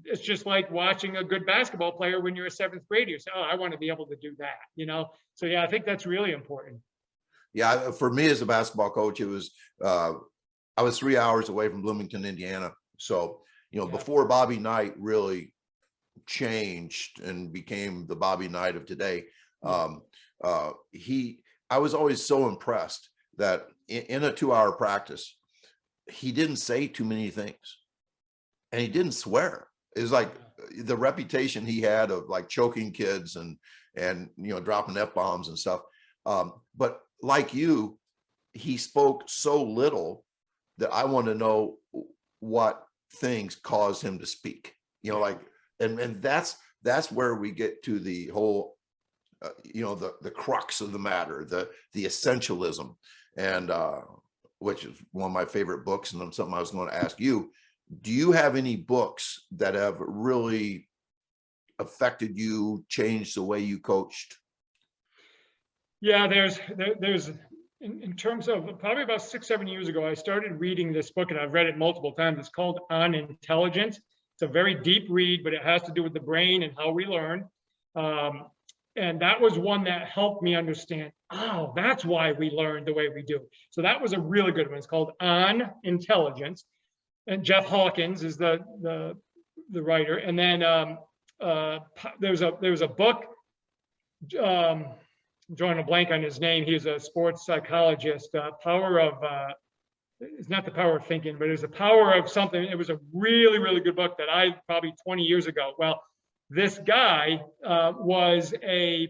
it's just like watching a good basketball player when you're a seventh grader. You say, oh, I want to be able to do that, So yeah, I think that's really important. Yeah, for me as a basketball coach, it was, I was 3 hours away from Bloomington, Indiana. So, before Bobby Knight really changed and became the Bobby Knight of today, I was always so impressed that in a 2-hour practice, he didn't say too many things and he didn't swear. It was like the reputation he had of like choking kids and dropping F-bombs and stuff. But like you, he spoke so little that I want to know what things caused him to speak, and that's where we get to the whole, the crux of the matter, the essentialism, and which is one of my favorite books. And something I was going to ask you, do you have any books that have really affected you, changed the way you coached? Yeah, there's in terms of probably about 6-7 years ago, I started reading this book, and I've read it multiple times. It's called On Intelligence. It's a very deep read, but it has to do with the brain and how we learn. And that was one that helped me understand, oh, that's why we learn the way we do. So that was a really good one. It's called On Intelligence. And Jeff Hawkins is the writer. And then there's a book, I'm drawing a blank on his name. He's a sports psychologist. It's not the power of thinking, but it's the power of something. It was a really, really good book that probably 20 years ago. Well, this guy was a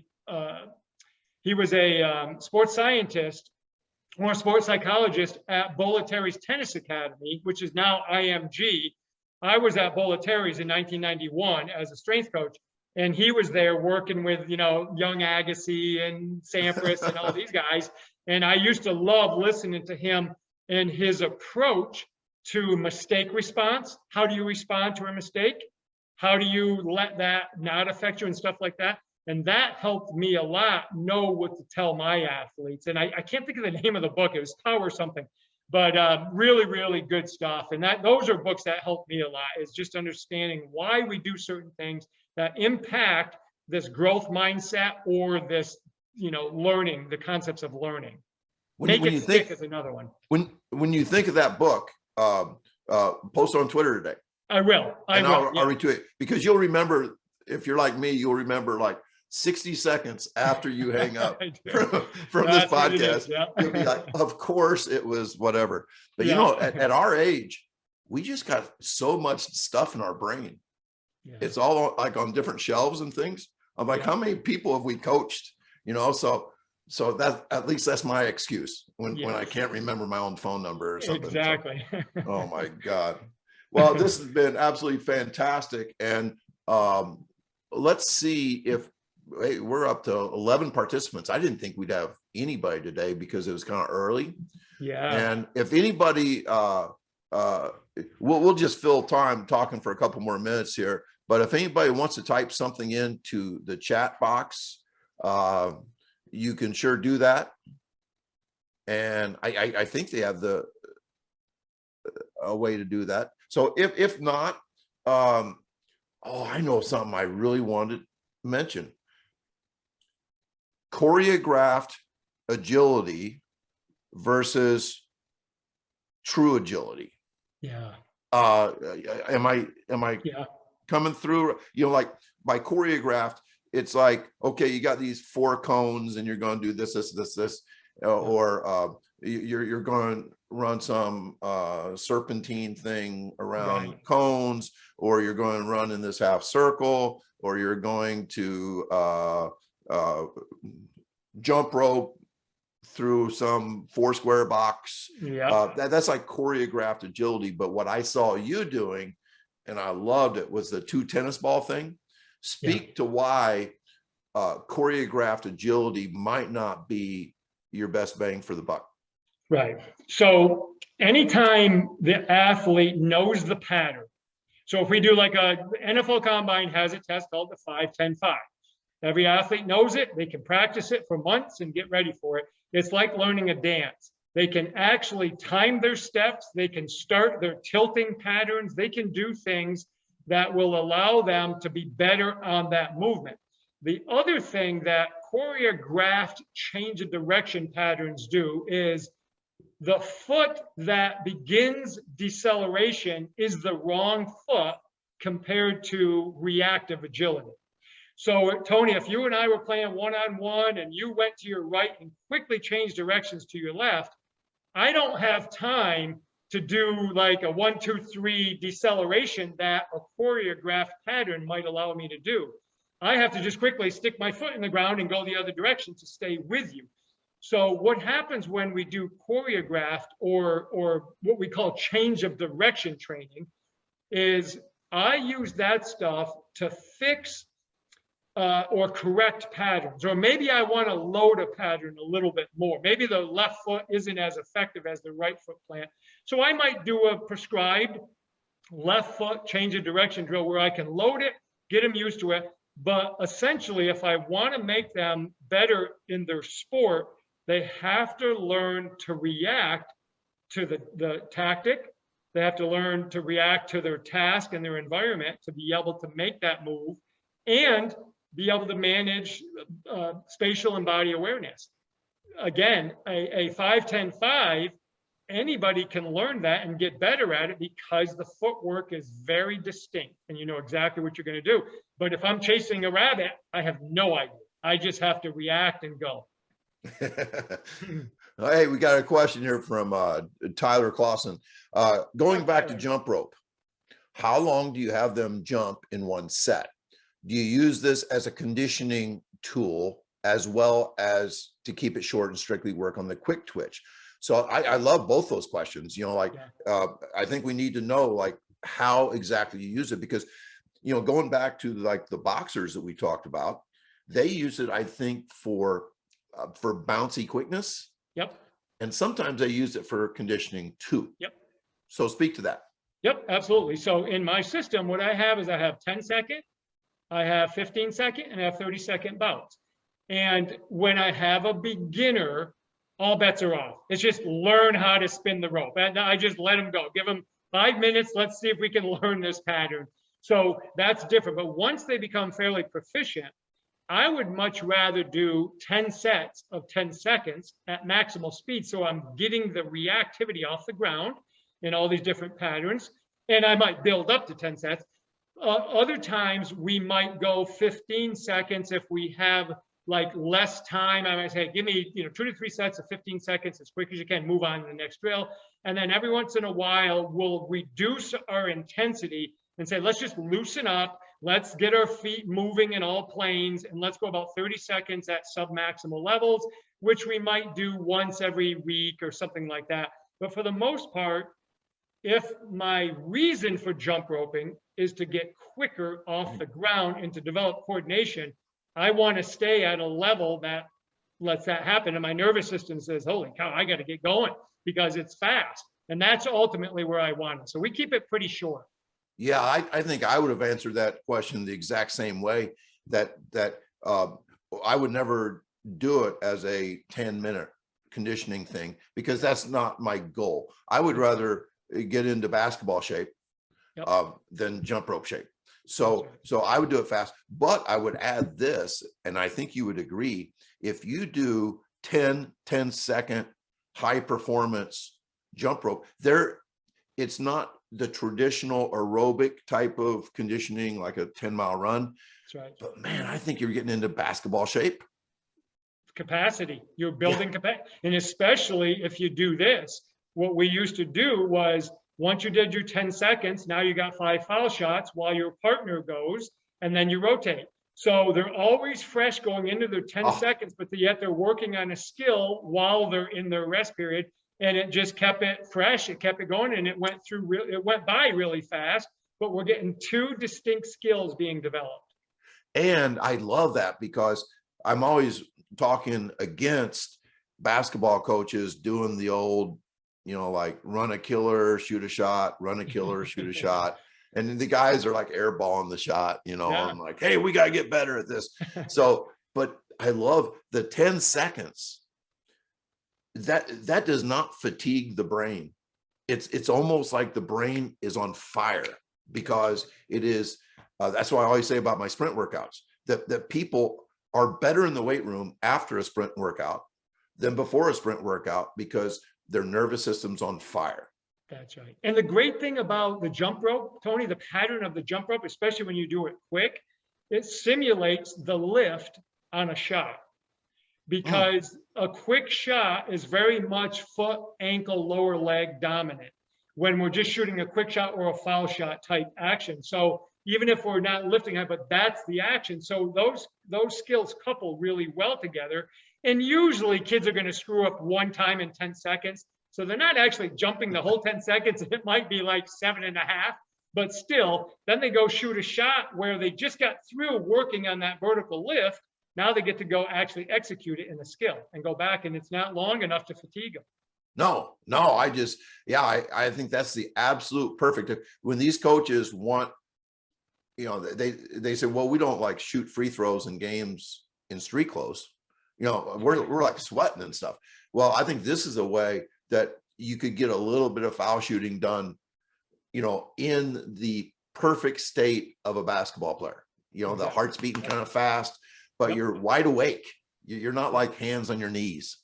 sports scientist or sports psychologist at Bolletari's Tennis Academy, which is now IMG. I was at Bolletari's in 1991 as a strength coach, and he was there working with, young Agassi and Sampras and all these guys. And I used to love listening to him and his approach to mistake response. How do you respond to a mistake? How do you let that not affect you and stuff like that? And that helped me a lot know what to tell my athletes. And I can't think of the name of the book. It was Power something, but really, really good stuff. And those are books that helped me a lot, is just understanding why we do certain things that impact this growth mindset or this, learning, the concepts of learning. Make it stick is another one. When you think of that book, post on Twitter today. I will. I'll retweet it, because you'll remember, if you're like me, you'll remember like 60 seconds after you hang up from this podcast. You'll be like, of course it was whatever. But at our age, we just got so much stuff in our brain. Yeah. It's all like on different shelves and things. I'm like, how many people have we coached? So that, at least that's my excuse when I can't remember my own phone number or something. Exactly. So, oh my God. Well, this has been absolutely fantastic. And let's see if we're up to 11 participants. I didn't think we'd have anybody today because it was kind of early. Yeah. And if anybody, we'll just fill time talking for a couple more minutes here. But if anybody wants to type something into the chat box, you can sure do that. And I think they have a way to do that. So if not, I know something I really wanted to mention. Choreographed agility versus true agility. Yeah. Am I coming through? Like by choreographed, it's like, okay, you got these 4 cones and you're going to do this, or you're going to run some serpentine thing around cones, or you're going to run in this half circle, or you're going to jump rope through some 4-square box. That's like choreographed agility. But what I saw you doing, and I loved it, was the 2 tennis ball thing. Speak to why choreographed agility might not be your best bang for the buck. Right. So anytime the athlete knows the pattern. So if we do like a NFL Combine has a test called the 5-10-5. Every athlete knows it. They can practice it for months and get ready for it. It's like learning a dance. They can actually time their steps. They can start their tilting patterns. They can do things that will allow them to be better on that movement. The other thing that choreographed change of direction patterns do is the foot that begins deceleration is the wrong foot compared to reactive agility. So Tony, if you and I were playing one-on-one and you went to your right and quickly changed directions to your left, I don't have time to do like a 1, 2, 3 deceleration that a choreographed pattern might allow me to do. I have to just quickly stick my foot in the ground and go the other direction to stay with you. So what happens when we do choreographed or what we call change of direction training is I use that stuff to fix or correct patterns, or maybe I want to load a pattern a little bit more. Maybe the left foot isn't as effective as the right foot plant. So I might do a prescribed left foot change of direction drill where I can load it, get them used to it. But essentially, if I want to make them better in their sport, they have to learn to react to the tactic. They have to learn to react to their task and their environment to be able to make that move and be able to manage spatial and body awareness. Again, a 5-10-5, anybody can learn that and get better at it because the footwork is very distinct and you know exactly what you're going to do. But if I'm chasing a rabbit, I have no idea. I just have to react and go. Hey, we got a question here from Tyler Clausen. Going back to jump rope, how long do you have them jump in one set? Do you use this as a conditioning tool as well as to keep it short and strictly work on the quick twitch? So I love both those questions. You know, like I think we need to know, like, how exactly you use it, because, you know, going back to like the boxers that we talked about, they use it, I think, for bouncy quickness. Yep. And sometimes they use it for conditioning too. Yep. So speak to that. Yep, absolutely. So in my system, what I have is I have 10-second, I have 15-second, and I have 30-second bouts. And when I have a beginner, all bets are off. It's just learn how to spin the rope. And I just let them go. Give them 5 minutes. Let's see if we can learn this pattern. So that's different. But once they become fairly proficient, I would much rather do 10 sets of 10 seconds at maximal speed. So I'm getting the reactivity off the ground in all these different patterns. And I might build up to 10 sets. Other times we might go 15 seconds if we have like less time. I might say, give me 2 to 3 sets of 15 seconds as quick as you can, move on to the next drill. And then every once in a while, we'll reduce our intensity and say, let's just loosen up. Let's get our feet moving in all planes, and let's go about 30 seconds at submaximal levels, which we might do once every week or something like that. But for the most part, if my reason for jump roping is to get quicker off the ground and to develop coordination, I want to stay at a level that lets that happen. And my nervous system says, holy cow, I got to get going because it's fast. And that's ultimately where I want it. So we keep it pretty short. Yeah, I think I would have answered that question the exact same way, that I would never do it as a 10-minute conditioning thing, because that's not my goal. I would rather get into basketball shape than jump rope shape. So I would do it fast, but I would add this, and I think you would agree, if you do 10-second high performance jump rope, it's not the traditional aerobic type of conditioning, like a 10-mile run. That's right. But man, I think you're getting into basketball shape. Capacity, you're building capacity. And especially if you do this, what we used to do was, once you did your 10 seconds, now you got 5 foul shots while your partner goes, and then you rotate. So they're always fresh going into their 10 seconds, but yet they're working on a skill while they're in their rest period. And it just kept it fresh. It kept it going, and it went by really fast, but we're getting 2 distinct skills being developed. And I love that, because I'm always talking against basketball coaches doing the old, like run a killer, shoot a shot, run a killer, shoot a shot. And the guys are like airballing the shot, I'm like, hey, we got to get better at this. So, but I love the 10 seconds. That does not fatigue the brain. It's almost like the brain is on fire, because it is. That's why I always say about my sprint workouts that people are better in the weight room after a sprint workout than before a sprint workout, because their nervous system's on fire. That's right. And the great thing about the jump rope, Tony, the pattern of the jump rope, especially when you do it quick, it simulates the lift on a shot. Because a quick shot is very much foot, ankle, lower leg dominant when we're just shooting a quick shot or a foul shot type action. So even if we're not lifting it, but that's the action. So those skills couple really well together. And usually kids are going to screw up one time in 10 seconds. So they're not actually jumping the whole 10 seconds. It might be like 7.5, but still, then they go shoot a shot where they just got through working on that vertical lift. Now they get to go actually execute it in a skill and go back, and it's not long enough to fatigue them. No, I think that's the absolute perfect. When these coaches want, they say, well, we don't like shoot free throws in games in street clothes. We're like sweating and stuff. Well, I think this is a way that you could get a little bit of foul shooting done, in the perfect state of a basketball player. The heart's beating kind of fast, but you're wide awake. You're not like hands on your knees.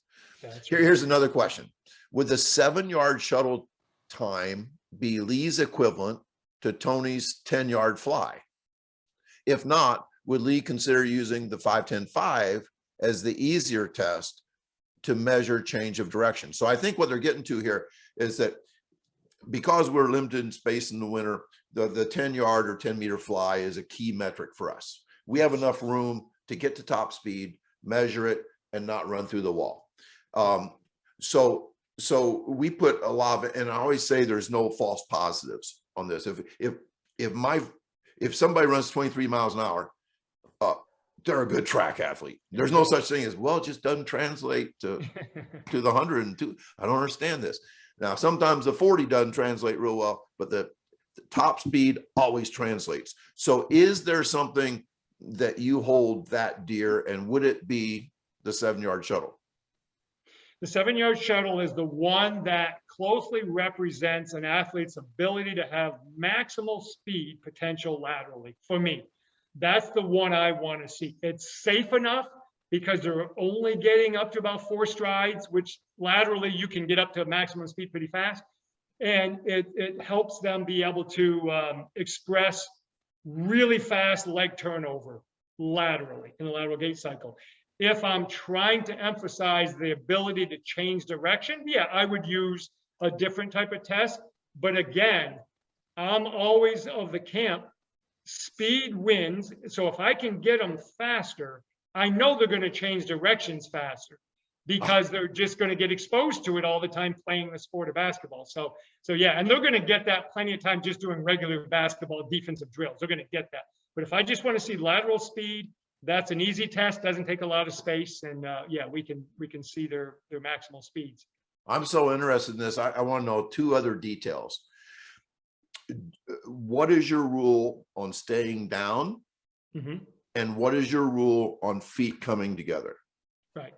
Here's another question. Would the 7-yard shuttle time be Lee's equivalent to Tony's 10-yard fly? If not, would Lee consider using the 5-10-5 as the easier test to measure change of direction? So I think what they're getting to here is that because we're limited in space in the winter, the 10-yard or 10-meter fly is a key metric for us. We have enough room to get to top speed, measure it, and not run through the wall. So we put a lot of it, and I always say there's no false positives. on this. If somebody runs 23 miles an hour, they're a good track athlete. There's no such thing as, well, it just doesn't translate to the 102. I don't understand this. Now, sometimes the 40 doesn't translate real well, but the top speed always translates. So is there something that you hold that dear, and would it be the 7-yard shuttle? The 7-yard shuttle is the one that closely represents an athlete's ability to have maximal speed potential laterally. For me, that's the one I want to see. It's safe enough because they're only getting up to about 4 strides, which laterally you can get up to maximum speed pretty fast. And it helps them be able to express really fast leg turnover laterally in the lateral gait cycle. If I'm trying to emphasize the ability to change direction, yeah, I would use a different type of test. But again, I'm always of the camp, speed wins. So if I can get them faster, I know they're going to change directions faster because they're just going to get exposed to it all the time playing the sport of basketball. So yeah, and they're going to get that plenty of time just doing regular basketball defensive drills. They're going to get that. But if I just want to see lateral speed, that's an easy test, doesn't take a lot of space, and yeah, we can see their maximal speeds. I'm so interested in this. I want to know 2 other details. What is your rule on staying down? Mm-hmm. And what is your rule on feet coming together? Right.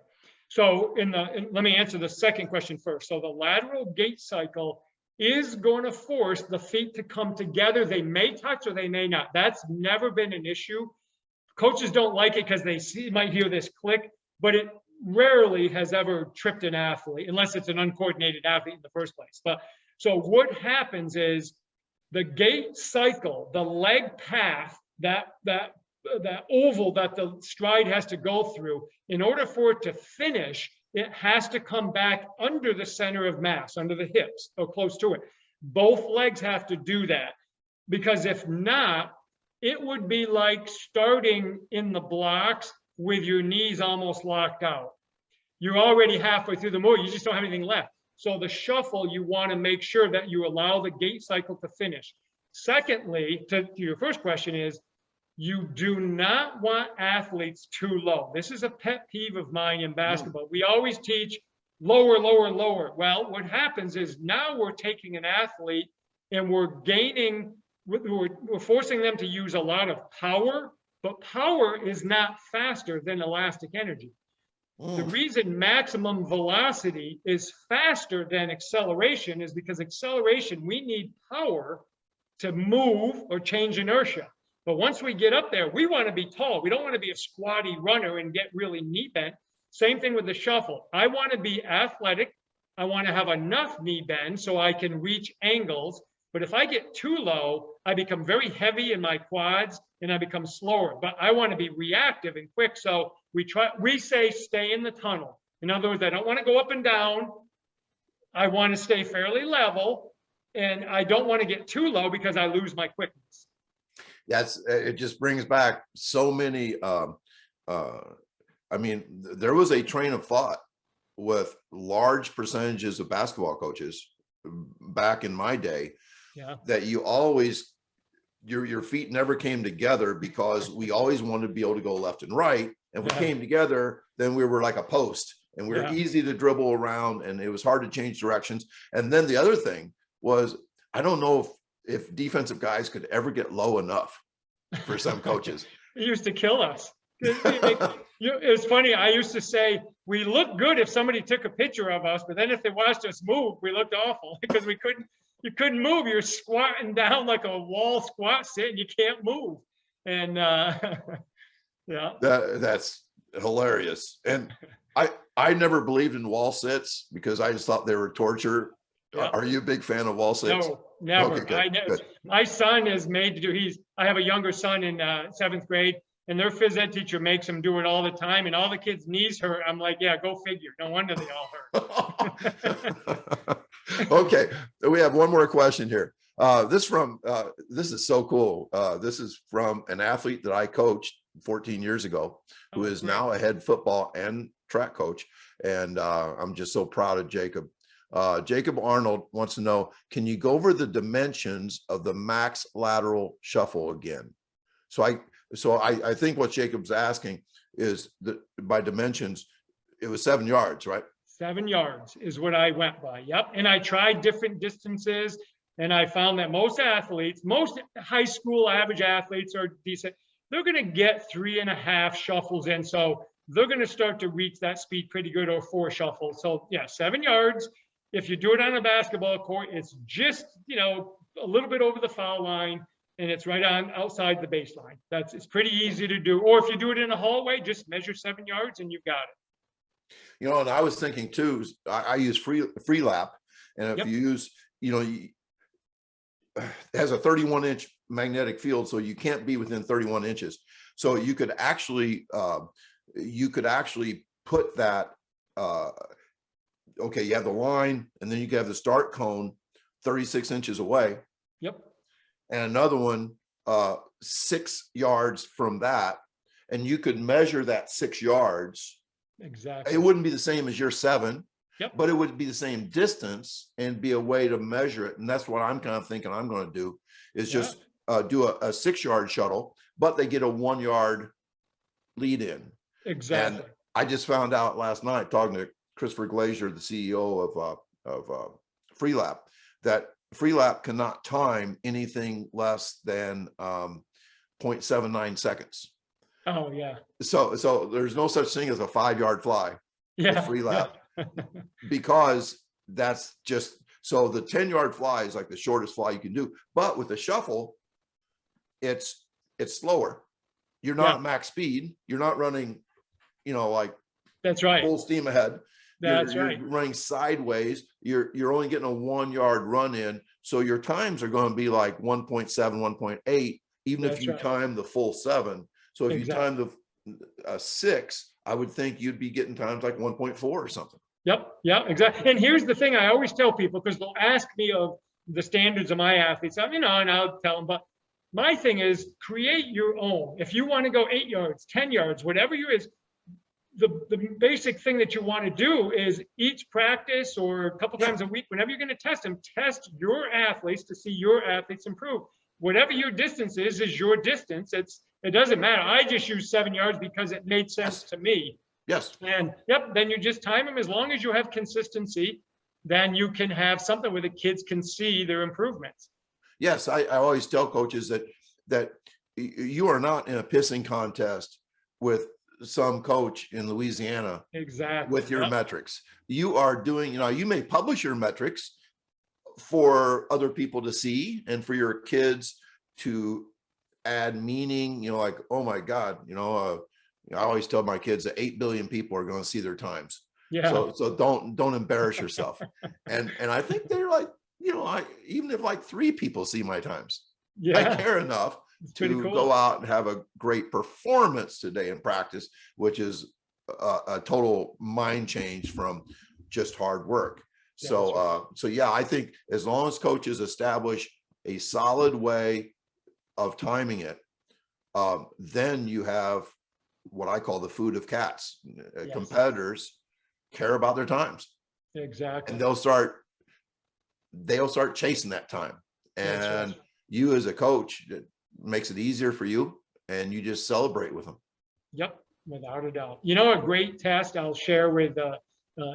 So let me answer the second question first. So the lateral gait cycle is going to force the feet to come together. They may touch or they may not. That's never been an issue. Coaches don't like it because they might hear this click, but it rarely has ever tripped an athlete unless it's an uncoordinated athlete in the first place. But so what happens is the gait cycle, the leg path, that oval that the stride has to go through, in order for it to finish, it has to come back under the center of mass, under the hips or close to it. Both legs have to do that, because if not, it would be like starting in the blocks with your knees almost locked out. You're already halfway through the move, you just don't have anything left. So the shuffle, you want to make sure that you allow the gait cycle to finish. Secondly, to your first question is, you do not want athletes too low. This is a pet peeve of mine in basketball. We always teach lower, lower, lower. Well, what happens is now we're taking an athlete and we're forcing them to use a lot of power, but power is not faster than elastic energy. The reason maximum velocity is faster than acceleration is because acceleration, we need power to move or change inertia. But once we get up there, we want to be tall. We don't want to be a squatty runner and get really knee bent. Same thing with the shuffle. I want to be athletic. I want to have enough knee bend so I can reach angles. But if I get too low, I become very heavy in my quads and I become slower. But I want to be reactive and quick. So we say stay in the tunnel. In other words, I don't want to go up and down. I want to stay fairly level, and I don't want to get too low because I lose my quickness. Yes, it just brings back so many. I mean, there was a train of thought with large percentages of basketball coaches back in my day, that you always, your feet never came together because we always wanted to be able to go left and right. And we came together, then we were like a post, and we were easy to dribble around, and it was hard to change directions. And then the other thing was, I don't know if defensive guys could ever get low enough for some coaches. It used to kill us. It's funny. I used to say we looked good if somebody took a picture of us, but then if they watched us move, we looked awful because you couldn't move. You're squatting down like a wall squat sit, and you can't move. And yeah, that's hilarious. And I never believed in wall sits because I just thought they were torture. Yeah. Are you a big fan of wall sits? No, never. Okay, good. My son is made to do. I have a younger son in 7th grade, and their phys ed teacher makes him do it all the time, and all the kids' knees hurt. I'm like, yeah, go figure. No wonder they all hurt. Okay, we have one more question here. This is so cool. This is from an athlete that I coached 14 years ago, who is now a head football and track coach, and I'm just so proud of Jacob. Jacob Arnold wants to know, can you go over the dimensions of the max lateral shuffle again? So I think what Jacob's asking is that by dimensions, it was 7 yards, right? 7 yards is what I went by. Yep. And I tried different distances, and I found that most athletes, most high school average athletes are decent. They're going to get 3.5 shuffles in. So they're going to start to reach that speed pretty good, or 4 shuffles. So yeah, 7 yards. If you do it on a basketball court, it's just, a little bit over the foul line, and it's right on outside the baseline. It's pretty easy to do. Or if you do it in a hallway, just measure 7 yards and you've got it. And I was thinking too, I use free lap. And if you use, it has a 31-inch magnetic field, so you can't be within 31 inches. So you could actually put that, okay, you have the line, and then you can have the start cone 36 inches away. Yep. And another one 6 yards from that. And you could measure that 6 yards. Exactly. It wouldn't be the same as your 7, but it would be the same distance and be a way to measure it. And that's what I'm kind of thinking I'm going to do, is just do a 6-yard shuttle, but they get a 1-yard lead in. Exactly. And I just found out last night, talking to Christopher Glazier, the CEO of Free Lap, that Free Lap cannot time anything less than 0.79 seconds. Oh yeah. So there's no such thing as a 5-yard fly. Yeah. Free lap. Because that's just, so the 10-yard fly is like the shortest fly you can do. But with the shuffle, it's slower. You're not max speed. You're not running, like that's right, full steam ahead. That's you're right. running sideways. You're only getting a 1-yard run in. So your times are going to be like 1.7, 1.8, even if you time the full 7. So if you time the 6, I would think you'd be getting times like 1.4 or something. Yep. Yeah, exactly. And here's the thing I always tell people, because they'll ask me of the standards of my athletes, and I'll tell them, but my thing is create your own. If you want to go 8 yards, 10 yards, whatever you is, the basic thing that you want to do is each practice or a couple times a week, whenever you're going to test them, test your athletes to see your athletes improve. Whatever your distance is your distance. It doesn't matter. I just use 7 yards because it made sense to me. Yes. And then you just time them. As long as you have consistency, then you can have something where the kids can see their improvements. Yes, I always tell coaches that you are not in a pissing contest with some coach in Louisiana. Exactly. With your metrics. You are doing, you may publish your metrics for other people to see and for your kids to add meaning, like, oh my God, I always tell my kids that 8 billion people are going to see their times. Yeah. So don't embarrass yourself. and I think they're like, even if like 3 people see my times, I care enough to go out and have a great performance today in practice, which is a total mind change from just hard work. So yeah, I think as long as coaches establish a solid way of timing it, then you have what I call the food of cats. Competitors care about their times. Exactly. And they'll start chasing that time. And you as a coach, it makes it easier for you, and you just celebrate with them. Yep, without a doubt. A great test I'll share with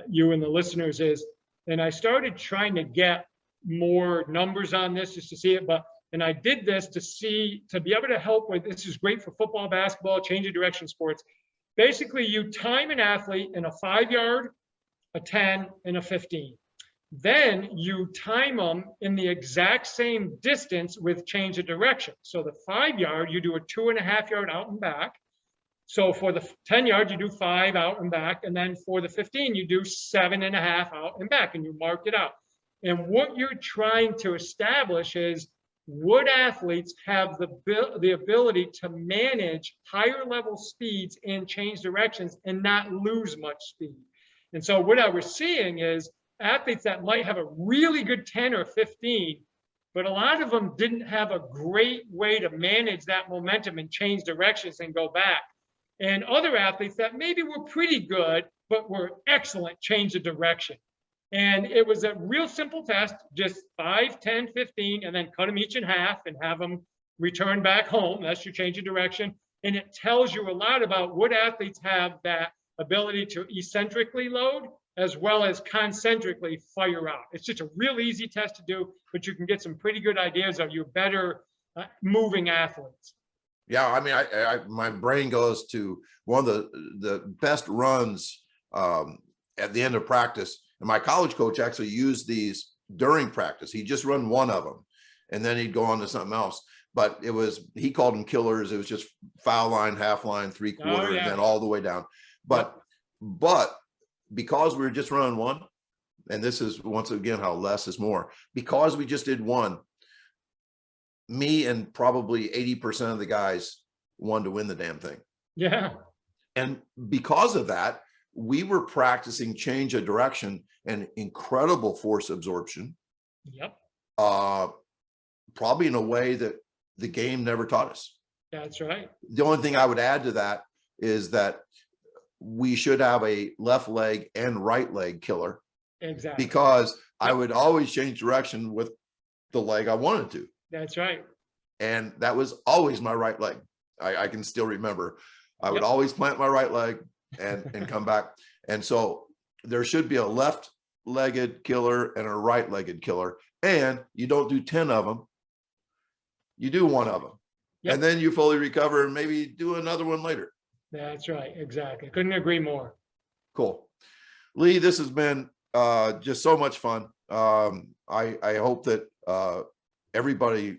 you and the listeners is, and I started trying to get more numbers on this just to see it, and I did this to be able to help with, this is great for football, basketball, change of direction sports. Basically, you time an athlete in a 5-yard, a 10, and a 15. Then you time them in the exact same distance with change of direction. So the 5-yard, you do a 2.5-yard out and back. So for the 10 yards, you do 5 out and back. And then for the 15, you do 7.5 out and back, and you mark it out. And what you're trying to establish is, would athletes have the ability to manage higher level speeds and change directions and not lose much speed? And so what I was seeing is athletes that might have a really good 10 or 15, but a lot of them didn't have a great way to manage that momentum and change directions and go back. And other athletes that maybe were pretty good, but were excellent change of direction. And it was a real simple test, just 5, 10, 15, and then cut them each in half and have them return back home. That's your change of direction. And it tells you a lot about what athletes have that ability to eccentrically load as well as concentrically fire out. It's just a real easy test to do, but you can get some pretty good ideas of your better moving athletes. Yeah, I mean, my brain goes to one of the best runs at the end of practice. And my college coach actually used these during practice. He just run one of them, and then he'd go on to something else. But it was, he called them killers. It was just foul line, half line, 3/4, and then all the way down. But because we were just running one, and this is once again how less is more, because we just did one, me and probably 80% of the guys wanted to win the damn thing. Yeah. And because of that, we were practicing change of direction and incredible force absorption. Yep. Probably in a way that the game never taught us. That's right. The only thing I would add to that is that we should have a left leg and right leg killer. Exactly. Because I would always change direction with the leg I wanted to. That's right. And that was always my right leg. I can still remember. I would always plant my right leg and come back. And so there should be a left-legged killer and a right-legged killer. And you don't do 10 of them. You do one of them. Yep. And then you fully recover and maybe do another one later. That's right. Exactly. Couldn't agree more. Cool. Lee, this has been just so much fun. I hope that everybody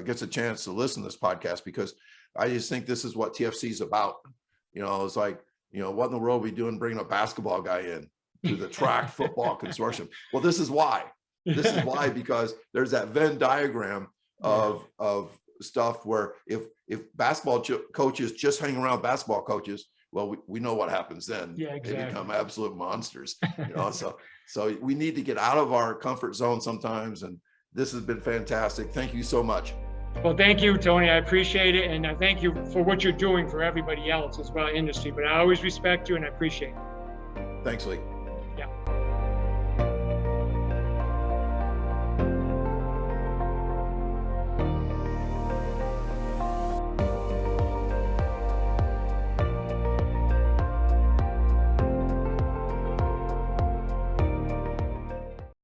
gets a chance to listen to this podcast, because I just think this is what TFC is about. You know, it's like, you know, what in the world are we doing bringing a basketball guy in to the track football consortium? Well, this is why. This is why, because there's that Venn diagram of stuff where if basketball coaches just hang around basketball coaches, well, we know what happens then. Yeah, exactly. They become absolute monsters. You know, so we need to get out of our comfort zone sometimes. And this has been fantastic. Thank you so much. Well, thank you, Tony. I appreciate it. And I thank you for what you're doing for everybody else as well in industry. But I always respect you and I appreciate it. Thanks, Lee.